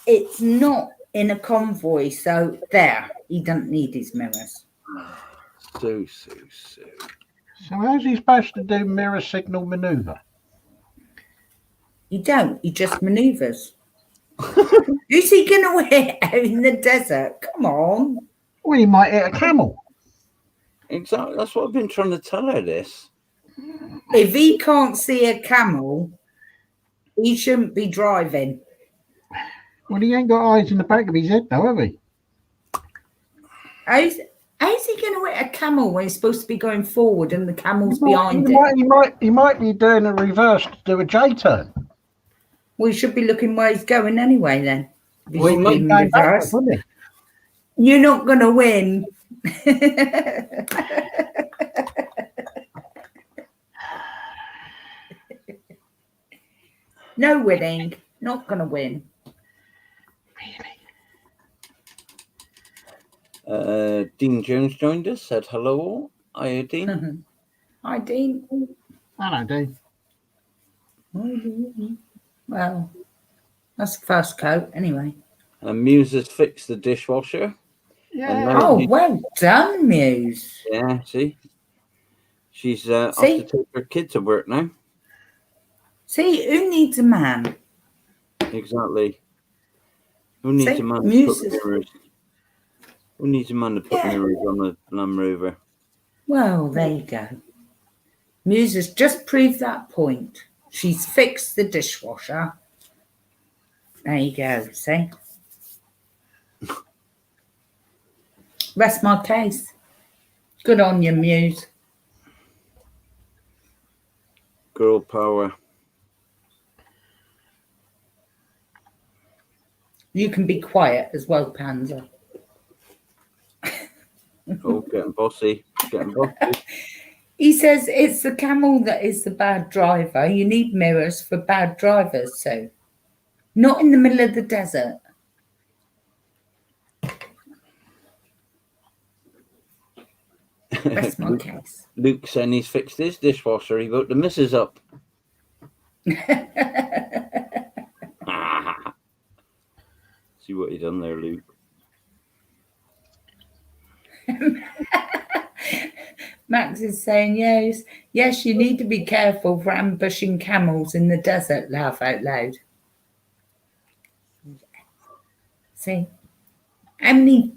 It's not in a convoy, so there. He doesn't need his mirrors. Sue. So how's he supposed to do mirror signal manoeuvre? You don't. He just manoeuvres. Who's he going to wear out in the desert? Come on. Well, he might hit a camel. Exactly. That's what I've been trying to tell her this. If he can't see a camel, he shouldn't be driving. Well, he ain't got eyes in the back of his head, though, have he? How's he going to hit a camel when he's supposed to be going forward and the camel's behind he him? He might be doing a reverse to do a J turn. We should be looking where he's going anyway then. Well, he might Go backwards, wouldn't he? You're not going to win. No winning. Not going to win. Dean Jones joined us, said hello. Hi, Dean. Hi, Dean. Hello, Dave. Well, that's the first coat anyway. And Muse has fixed the dishwasher. Yeah. Oh, well done, Muse. Yeah, see? She's off to take her kid to work now. See, who needs a man? Exactly. Who needs a man to put mirrors? Who needs a man to put mirrors on a Land Rover? Well, there you go. Muse has just proved that point. She's fixed the dishwasher. There you go, see? Rest my case. Good on you, Muse. Girl power. You can be quiet as well, Panzer. Oh, getting bossy. He says it's the camel that is the bad driver. You need mirrors for bad drivers, so not in the middle of the desert. That's my case. Luke saying he's fixed his dishwasher. He woke the missus up. See what he done there, Luke. Max is saying, yes, you need to be careful for ambushing camels in the desert, laugh out loud. See, how many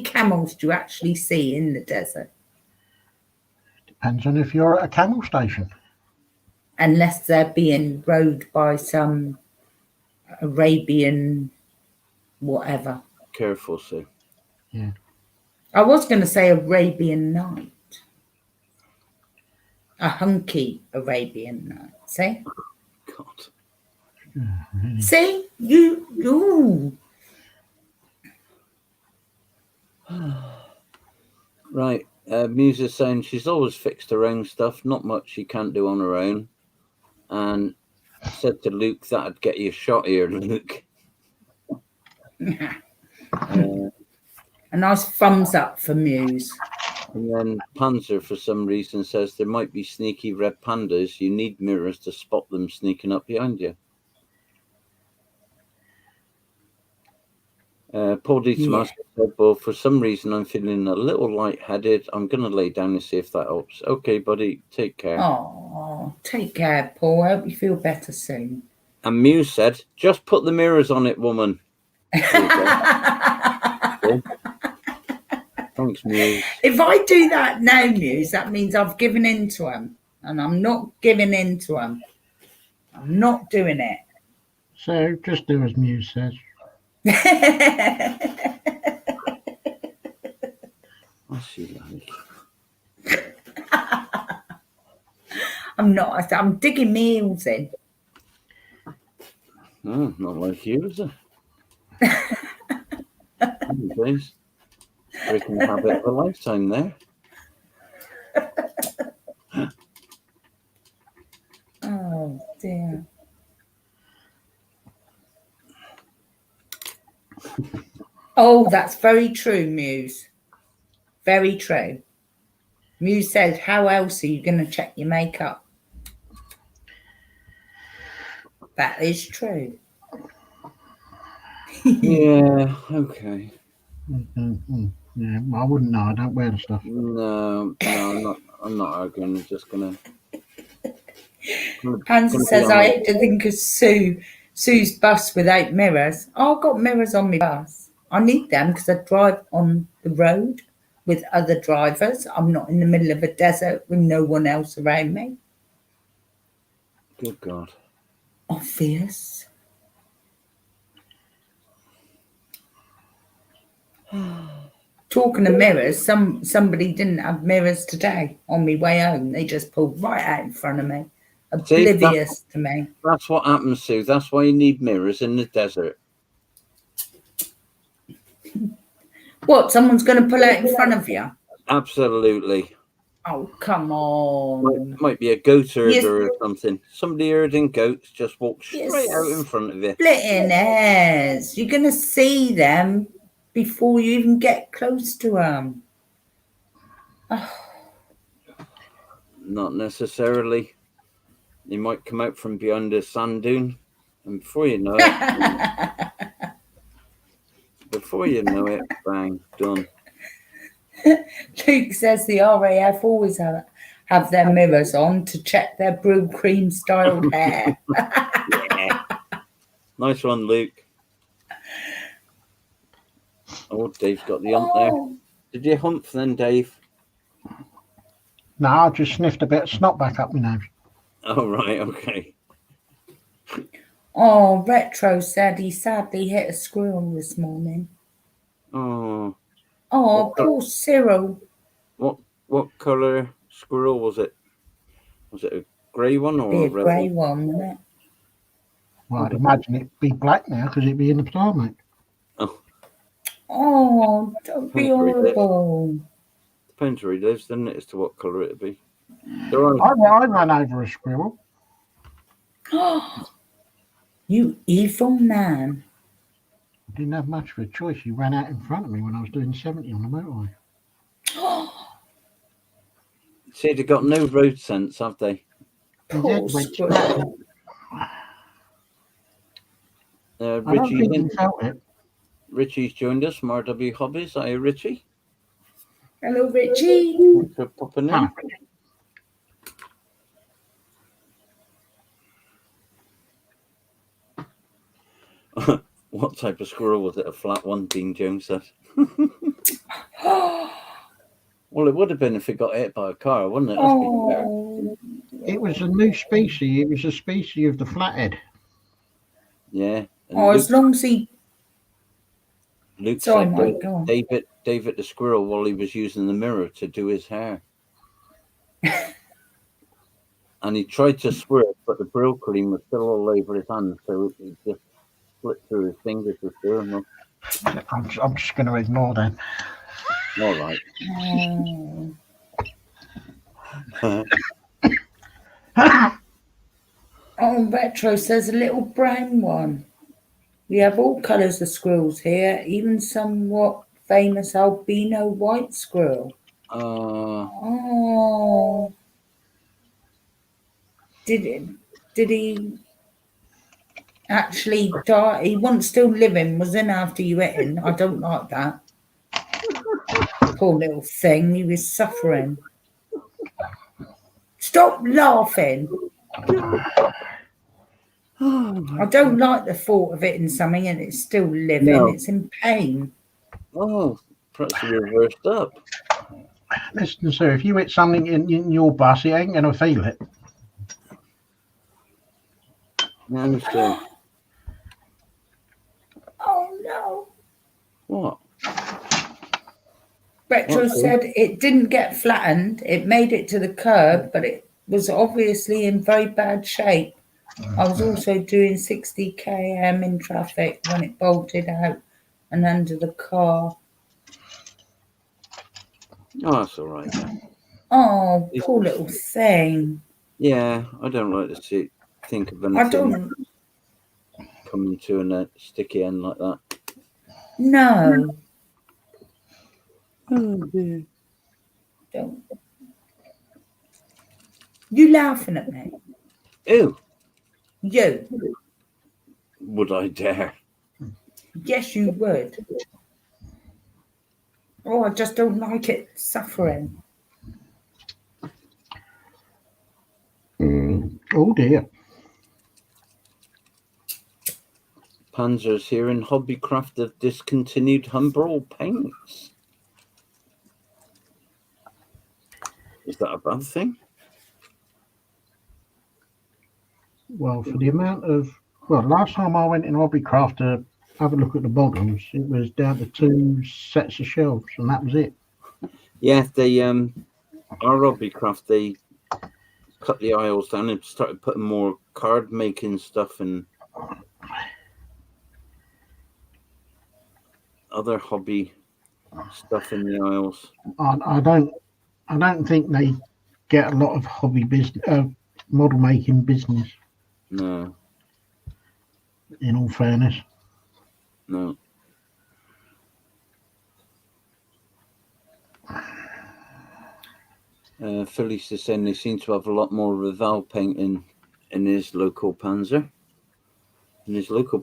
camels do you actually see in the desert? Depends on if you're at a camel station. Unless they're being rode by some Arabian whatever. Careful, Sue. Yeah. I was going to say Arabian Night. A hunky Arabian Night. See? God. Mm-hmm. See? You. Right. Muse is saying she's always fixed her own stuff. Not much she can't do on her own. And said to Luke, that'd get you shot here, Luke. A nice thumbs up for Muse. And then Panzer, for some reason, says there might be sneaky red pandas. You need mirrors to spot them sneaking up behind you. Paul D. Yeah. Tomas said, well, for some reason I'm feeling a little lightheaded. I'm going to lay down and see if that helps. Okay, buddy, take care. Oh, take care, Paul. I hope you feel better soon. And Muse said, just put the mirrors on it, woman. There you go. Thanks, Muse. If I do that now, Muse, that means I've given in to him. And I'm not giving in to him. I'm not doing it. So just do as Muse says. What's she like? I'm not. I'm digging my heels in. Oh, not like you, is it? Please. Breaking the habit of a lifetime there. Oh, dear. Oh, that's very true, Muse. Very true. Muse said, how else are you going to check your makeup? That is true. Yeah, okay. Yeah, I wouldn't know. I don't wear the stuff. No, I'm not arguing. I'm just gonna. Pansy says, I hate to think of Sue's bus without mirrors. Oh, I've got mirrors on my bus. I need them because I drive on the road with other drivers. I'm not in the middle of a desert with no one else around me. Good God. Obvious. Talking of mirrors, somebody didn't have mirrors today on my way home. They just pulled right out in front of me, oblivious to me. That's what happens, Sue. That's why you need mirrors in the desert. What? Someone's going to pull out in front of you? Absolutely. Oh, come on. Might be a goat herder or something. Somebody herding goats just walks straight out in front of you. Splitting hairs. You're going to see them before you even get close to them. Oh. Not necessarily. They might come out from behind a sand dune, and before you know it, bang, done. Luke says the RAF always have their mirrors on to check their Brill cream styled hair. Yeah. Nice one, Luke. Oh, Dave's got the hump there. Did you hump then, Dave? No, I just sniffed a bit of snot back up my nose. Oh, right, okay. Oh, Retro said he sadly hit a squirrel this morning. Oh. Oh, poor Cyril. What colour squirrel was it? Was it a grey one or a grey one, wasn't it? Well, I'd imagine it'd be black now because it'd be in the tarmac. Oh, don't be horrible. Depends where he lives, doesn't it, as to what colour it'd be. I ran over a squirrel. You evil man. I didn't have much of a choice. He ran out in front of me when I was doing 70 on the motorway. See, they've got no road sense, have they? Richie, I don't think he felt it. Richie's joined us from RW Hobbies. Hi, Richie. Hello, Richie. Thanks for popping in. What type of squirrel was it? A flat one, Dean Jones said. Well, it would have been if it got hit by a car, wouldn't it? It was a new species. It was a species of the flathead. Yeah. And as long as he... Luke said David the squirrel while he was using the mirror to do his hair. And he tried to swerve, but the Brill cream was still all over his hand, so he just slipped through his fingers with doing. I'm just going to ignore that. All right. Retro says a little brown one. We have all colours of squirrels here, even somewhat famous albino white squirrel. Did he actually died. He wasn't still living, was in after you hit him. I don't like that. Poor little thing. He was suffering. Stop laughing. I don't like the thought of hitting something and it's still living. No. It's in pain. Oh, perhaps you reversed up. Listen, sir, if you hit something in your bus, it ain't going to feel it. I understand. Oh, no. What? Retro Okay. said it didn't get flattened. It made it to the curb, but it was obviously in very bad shape. I was also doing 60 km in traffic when it bolted out and under the car. Oh, that's all right then. Oh, poor little thing. Yeah, I don't like to think of I anything don't. coming to a sticky end like that. No. Oh dear. Don't. You laughing at me? Ew. You. Would I dare? Yes, you would. Oh, I just don't like it suffering. Oh dear. Panzers here in Hobbycraft have discontinued Humbrol paints. Is that a bad thing? Well, for the amount of last time I went in Hobbycraft to have a look at the bottoms, it was down to 2 sets of shelves, and that was it. Yeah, they our Hobbycraft, they cut the aisles down and started putting more card making stuff and other hobby stuff in the aisles. I don't think they get a lot of hobby business, model making business. No, In all fairness, no. Philly's is saying they seem to have a lot more Reval painting in his local Panzer. In his local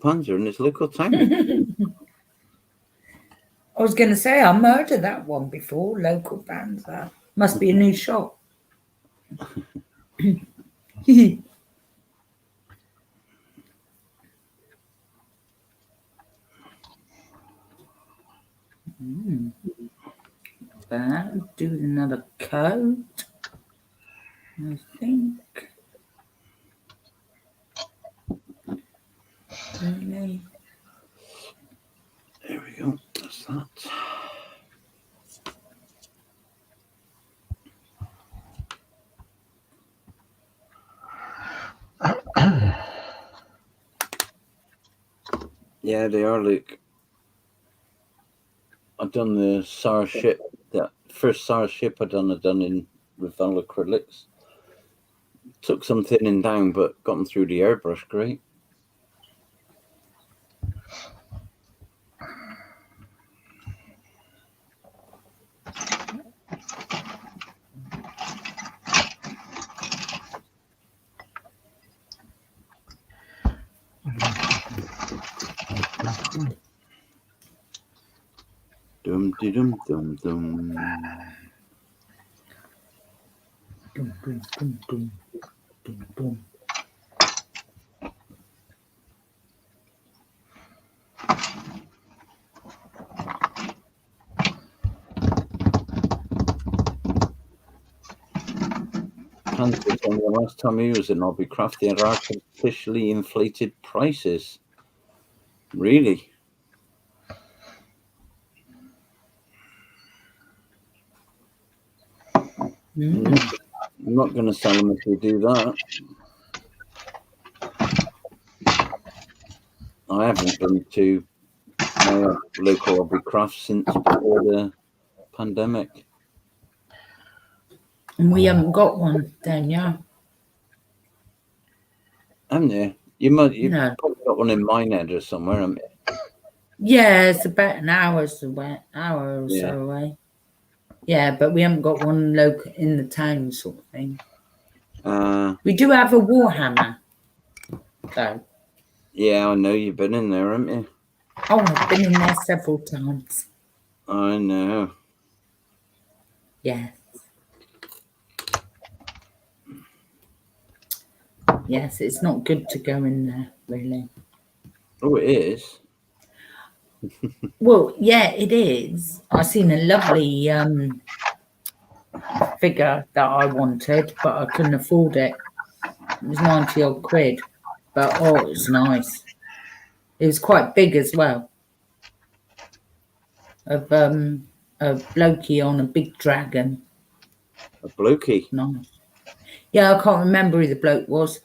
town. I was going to say, I murdered that one before, local Panzer. Must be a new shop. Do another coat, I think. Really? There we go. That's that. Yeah, they are, Luke. I've done the SAR ship. That first SAR ship I done in Revel acrylics. Took some thinning down, but got them through the airbrush great. Dum de dum dum dum. Dum, dum, dum, dum, dum, dum. Panzer saying the last time he was in Hobbycraft, they had artificially inflated prices. Really? I'm not going to sell them if they do that. I haven't been to my local Hobbycraft since before the pandemic. And we haven't got one then, yeah. Haven't you? You've No. probably got one in Minehead or somewhere, haven't you? Yeah, it's about an hour or so Yeah. away. Yeah, but we haven't got one local in the town sort of thing. We do have a Warhammer, though. Yeah, I know you've been in there, haven't you? Oh, I've been in there several times. I know. Yes. Yes, it's not good to go in there, really. Oh, it is. Well, yeah, it is. I seen a lovely figure that I wanted, but I couldn't afford it. It was 90 odd quid. But oh, it was nice. It was quite big as well. Of a blokey on a big dragon. A blokey. Nice. Yeah, I can't remember who the bloke was.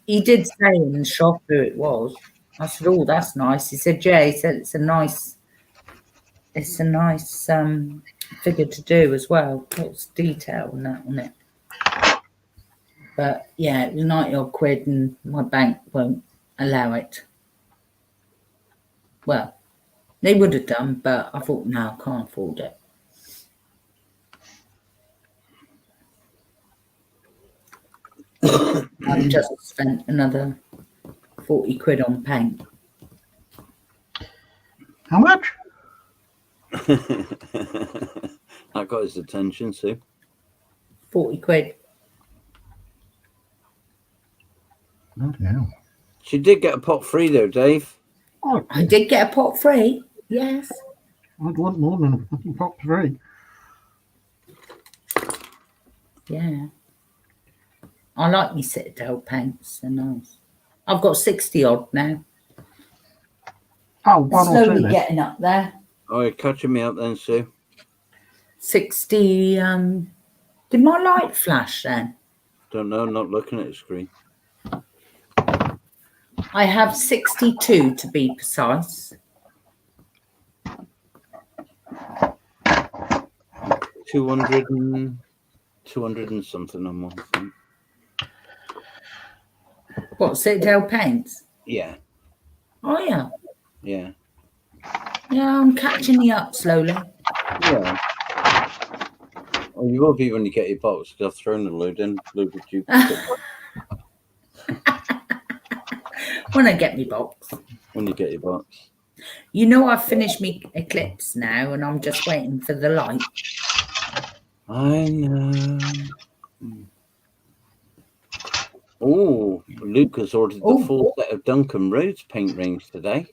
He did say in the shop who it was. I said, "Oh, that's nice." He said, "Yeah." He said, "It's a nice figure to do as well. Lots of detail and that on it." But yeah, it was 90 odd quid, and my bank won't allow it. Well, they would have done, but I thought, no, I can't afford it. I've just spent another 40 quid on paint. How much? That got his attention, Sue. 40 quid. Bloody hell. She did get a pot free, though, Dave. Oh, I did get a pot free. Yes. I'd want more than a fucking pot free. Yeah. I like me Citadel paints. They're nice. I've got 60 odd now. Oh, one or two Slowly then. getting up there. Oh, you're catching me up then, Sue. 60. Did my light flash then? Don't know, not looking at the screen. I have 62 to be precise. 200 and something on one thing. What, Citadel paints? Yeah, Oh, yeah. yeah, Yeah, I'm catching you up slowly. yeah. Well, you will be when you get your box, because I've thrown a load in. Load of dupes. When I get me box. When you get your box. You know I've finished me Eclipse now, and I'm just waiting for the light. I know. Oh, Luke has ordered the full set of Duncan Roads paint range today.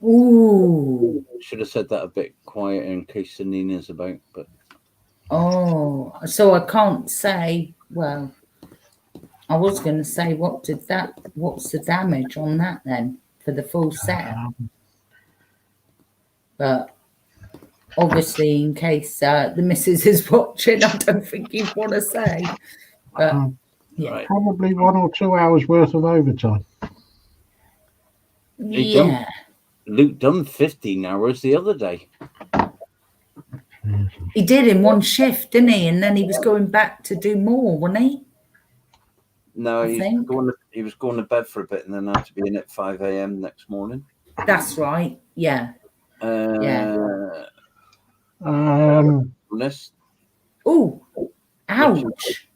Ooh. Should have said that a bit quieter in case Sanina's about, but Oh, so I can't say, well, I was going to say, what's the damage on that then for the full set? But obviously, in case the missus is watching, I don't think you'd want to say. But yeah, right. Probably 1 or 2 hours worth of overtime. yeah. Luke done 15 hours the other day. He did in one shift, didn't he? And then he was going back to do more, wasn't he? No, I think. he was going to bed for a bit and then had to be in at 5 a.m. next morning. That's right. Yeah. Yeah. Honest. Oh, ouch.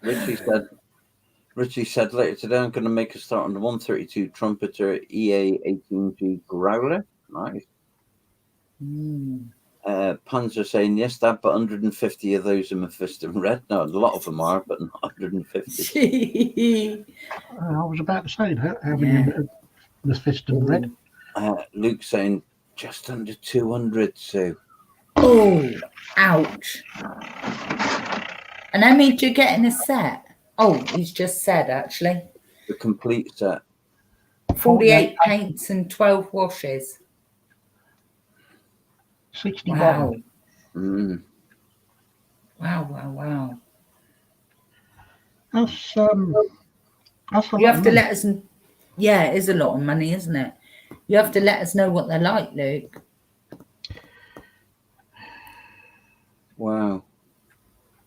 Richie said later today, I'm going to make a start on the 132 Trumpeter EA 18G Growler. Nice. Panzer saying, yes, Dad, but 150 of those are Mephisto Red. No, a lot of them are, but not 150. I was about to say that, having the fist and red. Luke saying, just under 200, Sue. Oh, ouch. And how many do you get in a set? Oh, he's just said, actually. The complete set. 48 paints and 12 washes. 60 Wow. Mm. Wow. That's a You lot have of to money. let us... Yeah, it is a lot of money, isn't it? You have to let us know what they're like, Luke. Wow.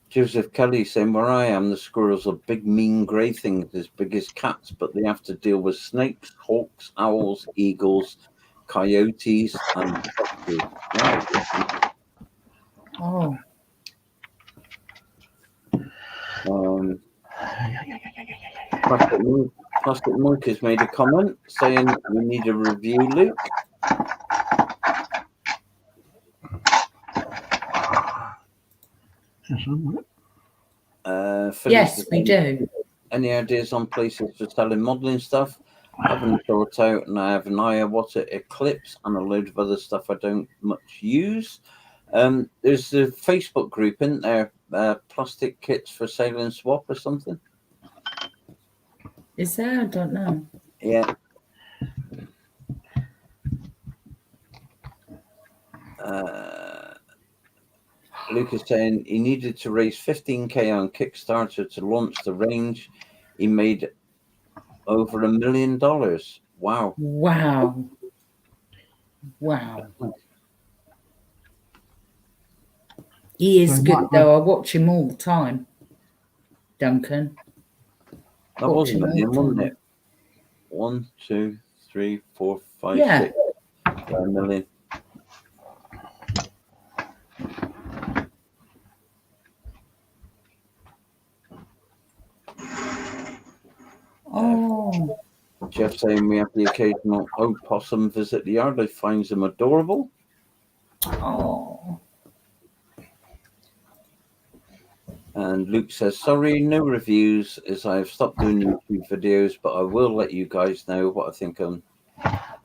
Joseph Kelly saying, where I am, the squirrels are big, mean grey things as big as cats, but they have to deal with snakes, hawks, owls, eagles, coyotes, and foxes. Wow. Oh. Plastic Mike has made a comment saying we need a review, Luke. Yes, we do. Any ideas on places for selling modelling stuff? I haven't thought out, and I have an eye on what it Eclipse and a load of other stuff I don't much use. There's a Facebook group, isn't there? Plastic kits for sale and swap or something. Is there? I don't know. Yeah. Luke is saying he needed to raise 15k on Kickstarter to launch the range. He made over $1 million. Wow. Wow. Wow. He is good, though. I watch him all the time, Duncan. That was $1 million, wasn't it? 1, 2, 3, 4, 5, Yeah. 6. $1 million. Oh. Jeff saying we have the occasional opossum visit the yard. I find them adorable. Oh. And Luke says, sorry, no reviews as I've stopped doing YouTube videos, but I will let you guys know what I think on.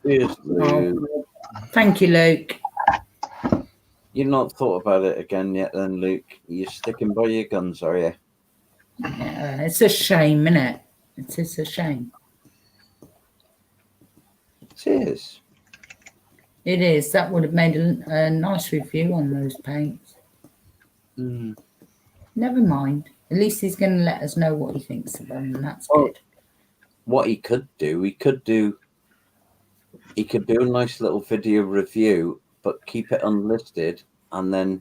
Cheers, Luke. Oh. Thank you, Luke. You've not thought about it again yet then, Luke? You're sticking by your guns, are you? Yeah, it's a shame, isn't it? It is a shame. It is. It is. That would have made a nice review on those paints. Mm. Never mind. At least he's going to let us know what he thinks of them, and that's good. What he could do a nice little video review, but keep it unlisted, and then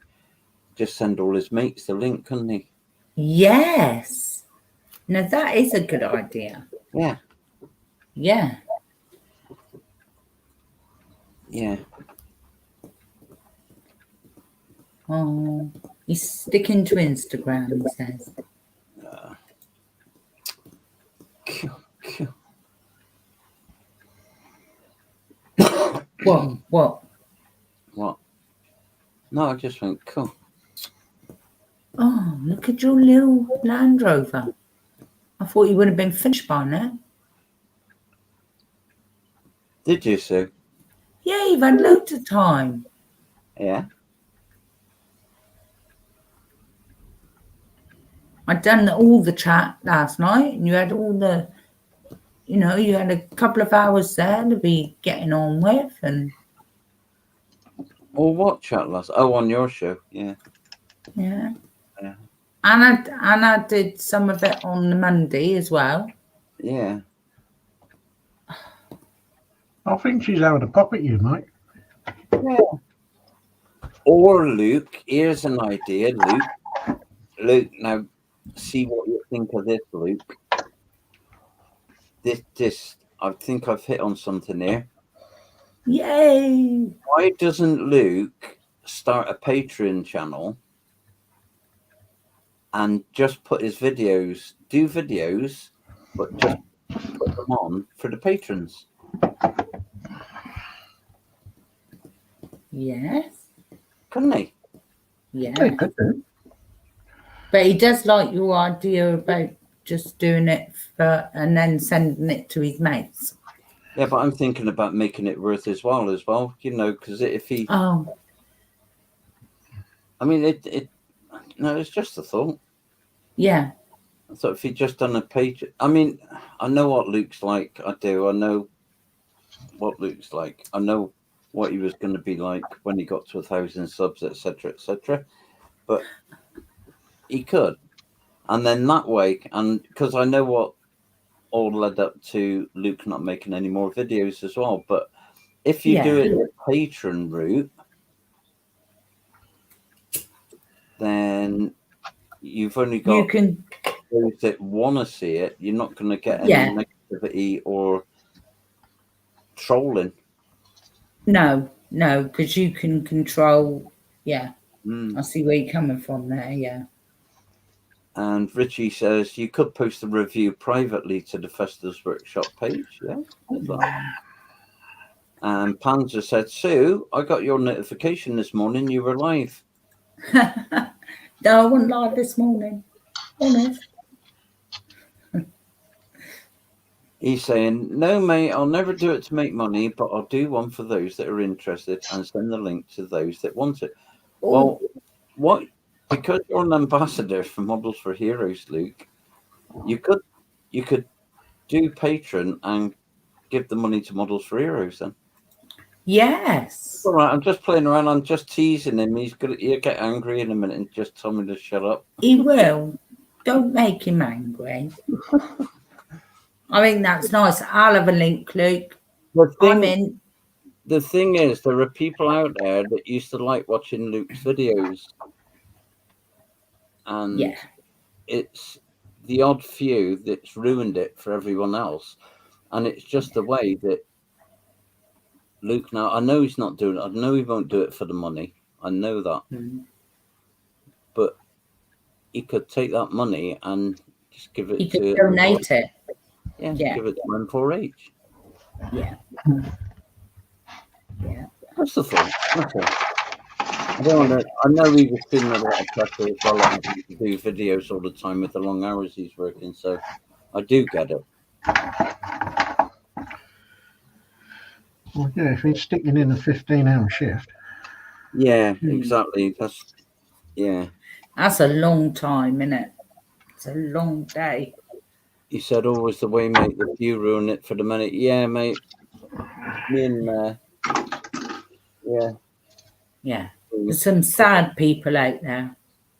just send all his mates the link, couldn't he? Yes. Now that is a good idea. Yeah. Yeah. Yeah. Oh, he's sticking to Instagram, he says. What? What? No, I just went, cool. Oh, look at your little Land Rover. I thought you would have been finished by now. Did you, Sue? Yeah, you've had loads of time. Yeah. I'd done all the chat last night, and you had all the, you had a couple of hours there to be getting on with, and. Or what chat last? Oh, on your show, yeah. Yeah. Yeah. Anna did some of it on the Monday as well. Yeah. I think she's having a pop at you, mate. Yeah. Or Luke, here's an idea, Luke. Luke, now see what you think of this, Luke. This, I think I've hit on something here. Yay! Why doesn't Luke start a Patreon channel and just put his videos, do videos, but just put them on for the patrons? Yes. Couldn't he? Yeah. Yeah, could do. But he does like your idea about just doing it and then sending it to his mates. Yeah, but I'm thinking about making it worth his while as well, because if he... Oh. I mean, it's just a thought. Yeah. I thought if he just done a page... I mean, I know what Luke's like. I do. I know what Luke's like. I know what he was going to be like when he got to 1,000 subs, etc., etc. But he could. And then that way, and because I know what all led up to Luke not making any more videos as well. But if you do it the patron route, then you've only got those that want to see it. You're not going to get any negativity or trolling. No, because you can control. Yeah, I see where you're coming from there. Yeah. And Richie says you could post a review privately to the Festa's Workshop page. Yeah, there's that. And Panzer said, Sue, I got your notification this morning. You were live. No, I wasn't live this morning. Honest. He's saying, no, mate, I'll never do it to make money, but I'll do one for those that are interested and send the link to those that want it. Well, what? Because you're an ambassador for Models for Heroes, Luke, you could do Patreon and give the money to Models for Heroes then. Yes. All right, I'm just playing around. I'm just teasing him. He'll get angry in a minute and just tell me to shut up. He will. Don't make him angry. I think that's nice. I'll have a link, Luke. I'm in. The thing is, there are people out there that used to like watching Luke's videos. And Yeah. it's the odd few that's ruined it for everyone else. And it's just the way that Luke now, I know he's not doing it. I know he won't do it for the money. I know that. But he could take that money and just give it He could donate it. Yeah, give it to M4H. Yeah. Yeah. That's the thing. That's it. I know he was feeling a lot of pressure as well, having to do videos all the time with the long hours he's working, so I do get it. Well, yeah, if he's sticking in a 15-hour shift. Yeah, exactly. That's a long time, isn't it? It's a long day. He said, always the way, mate, that you ruin it for the money. Yeah, mate. Me and Yeah. There's some sad people out there.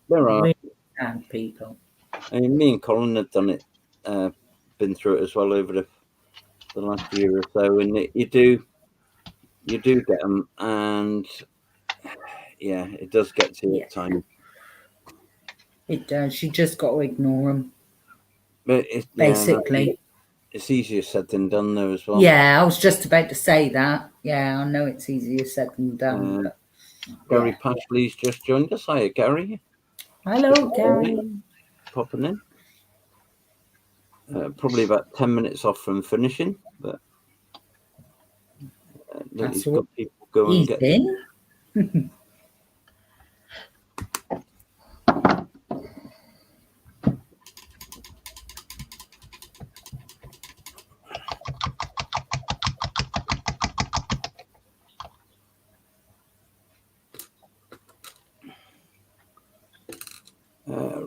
There are. Really sad people. I mean, me and Colin have done it, been through it as well over the last year or so, and you do get them, and yeah, it does get to you at times. It does. You just got to ignore them. But basically, it's easier said than done, though, as well. Yeah, I was just about to say that. Yeah, I know it's easier said than done. But, Gary Pashley's just joined us. Hiya, Gary. Hello, Gary. Popping in. Probably about 10 minutes off from finishing, but he's got people going. He's in.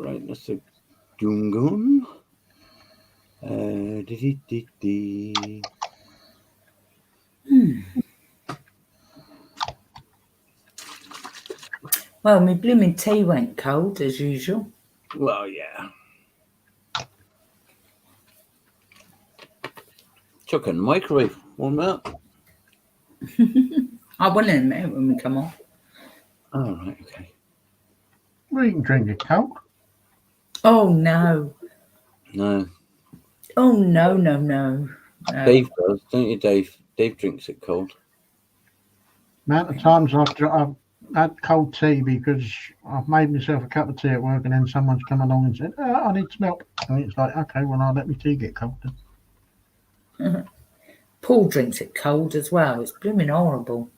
Right, that's a Dungun. Well, my blooming tea went cold as usual. Well, yeah. Chuck in the microwave. 1 minute. I will in a minute when we come off. Oh, right, okay. Well, you can drink it cold. Oh, no. No. Oh, no. Dave does, don't you, Dave? Dave drinks it cold. Amount of times I've had cold tea because I've made myself a cup of tea at work and then someone's come along and said, I need some milk. And it's like, okay, well, I'll let my tea get cold then. Paul drinks it cold as well. It's blooming horrible.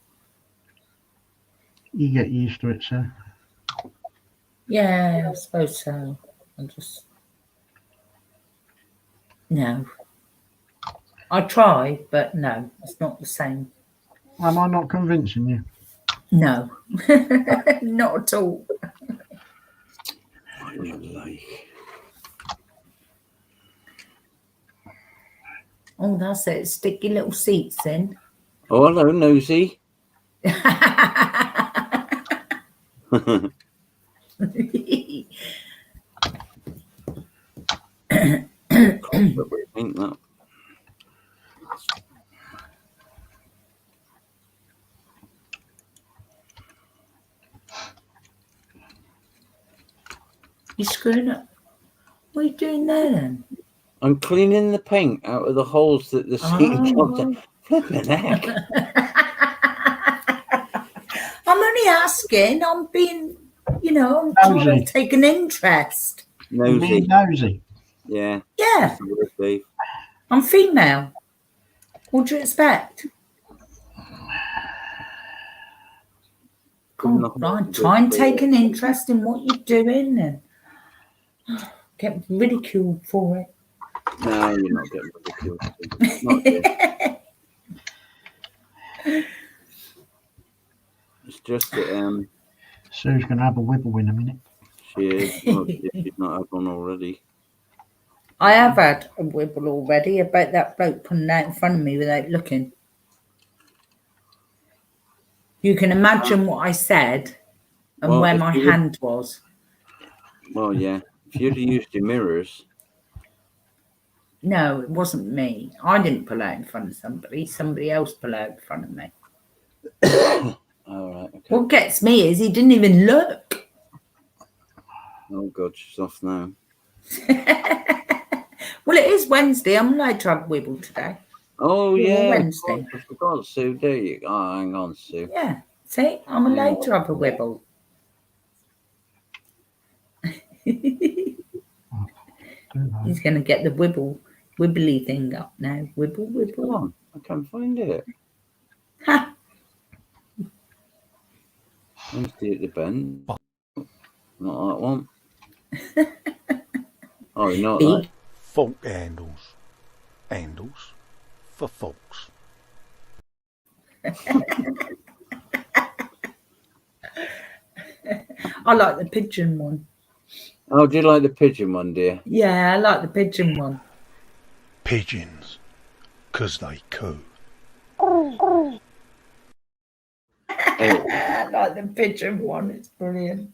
You get used to it, sir. Yeah, I suppose so. No. I try, but no, it's not the same. Am I not convincing you? No, not at all. Oh, that's it. Stick your little seats in. Oh, hello, nosy. Ain't that? You screwing up? What are you doing there then? I'm cleaning the paint out of the holes that the seat dropped in. Flipping heck. I'm only asking. I'm being, I'm trying to take an interest. You mean Nosy. nosy? Yeah. Yeah, That's the word, Dave. I'm female. What do you expect? Given the Oh, whole- right. Try and take an interest in what you're doing and get ridiculed for it. No, you're not getting ridiculed. Not here. It's just that Sue's going to have a wibble in a minute. she is. Well, if she's not had one already. I have had a wibble already about that bloke putting out in front of me without looking. You can imagine what I said and Well, where if my you would- hand was. Well, yeah. If you'd have used your mirrors, No, it wasn't me. I didn't pull out in front of somebody. Somebody else pulled out in front of me. all right. Okay. What gets me is he didn't even look. Oh God, she's off now. Well, it is Wednesday. I'm allowed to have a wibble today. Oh Yeah, yeah, Wednesday. I forgot, Sue. There you go. Oh, hang on, Sue. Yeah. See, I'm allowed to have a wibble. He's going to get the wibbly thing up now. Wibble, Come wibble. on, I can't find it. Ha! Wednesday at the bend. Not that one. Oh, you know Big. that. Folk handles. Handles for folks. I like the pigeon one. Oh, do you like the pigeon one, dear? Yeah, I like the pigeon one. Pigeons. 'Cause they coo. I like the pigeon one. It's brilliant.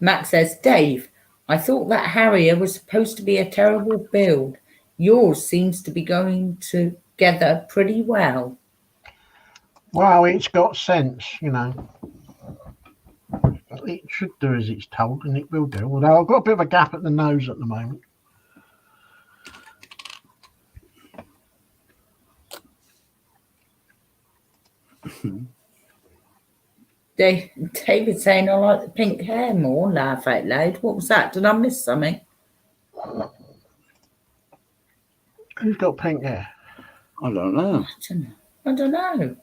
Max says, Dave, I thought that Harrier was supposed to be a terrible build. Yours seems to be going together pretty well. Well, it's got sense, you know. It should do as it's told, and it will do. Although I've got a bit of a gap at the nose at the moment. David saying I like the pink hair more. Laugh out loud. What was that? Did I miss something? Who's got pink hair? I don't know. I don't know.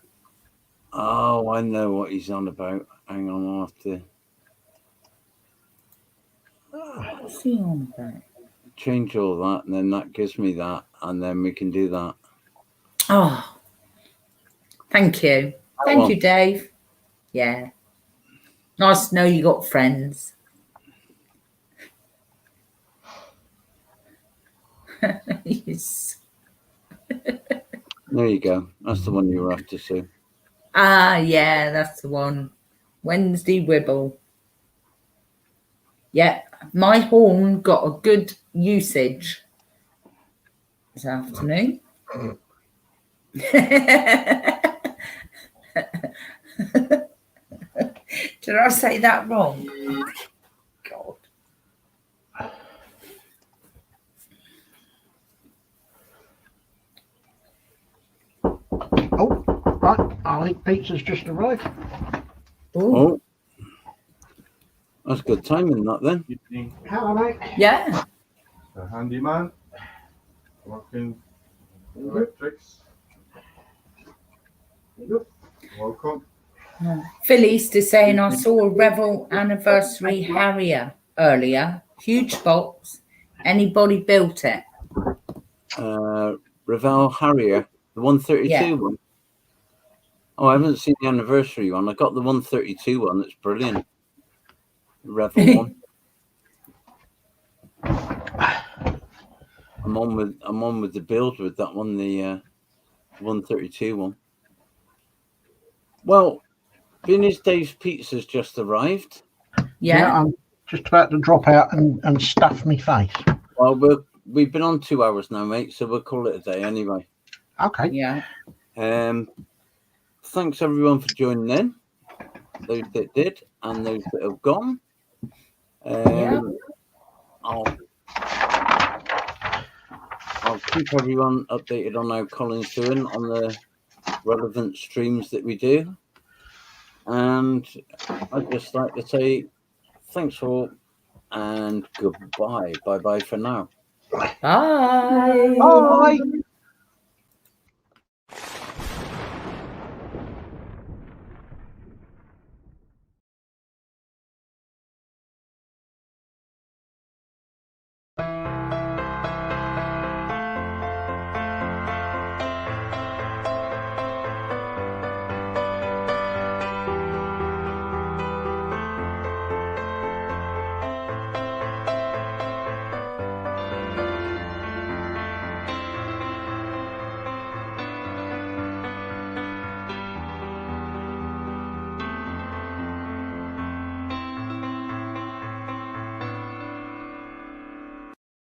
Oh, I know what he's on about. Hang on, I'll have to What's he on about? change all that, and then that gives me that, and then we can do that. Oh, thank you. Thank you, Dave. Yeah. Nice to know you got friends. Yes. There you go. That's the one you were after, Sue. Ah, yeah, that's the one. Wednesday Wibble. Yeah, my horn got a good usage this afternoon. Did I say that wrong? God. Oh, right. I think pizza's just arrived. Ooh. Oh, that's good timing, that then. Evening, Hello, mate. Yeah. the handyman, working electrics. Welcome. Phyllis is saying I saw a Revel anniversary Harrier earlier. Huge box. Anybody built it? Ravel Harrier, the 132 Yeah. one. Oh, I haven't seen the anniversary one. I got the 132 one. That's brilliant. The Revel one. I'm on with the build with that one, the 132 one. Well, being as Dave's Pizza's just arrived. Yeah. I'm just about to drop out and stuff me face. Well, we've been on 2 hours now, mate, so we'll call it a day anyway. Okay. Yeah. Thanks everyone for joining in. those that did and those that have gone. Yeah. I'll keep everyone updated on how Colin's doing on the relevant streams that we do. And I'd just like to say thanks all and goodbye. Bye bye for now. Bye. Bye.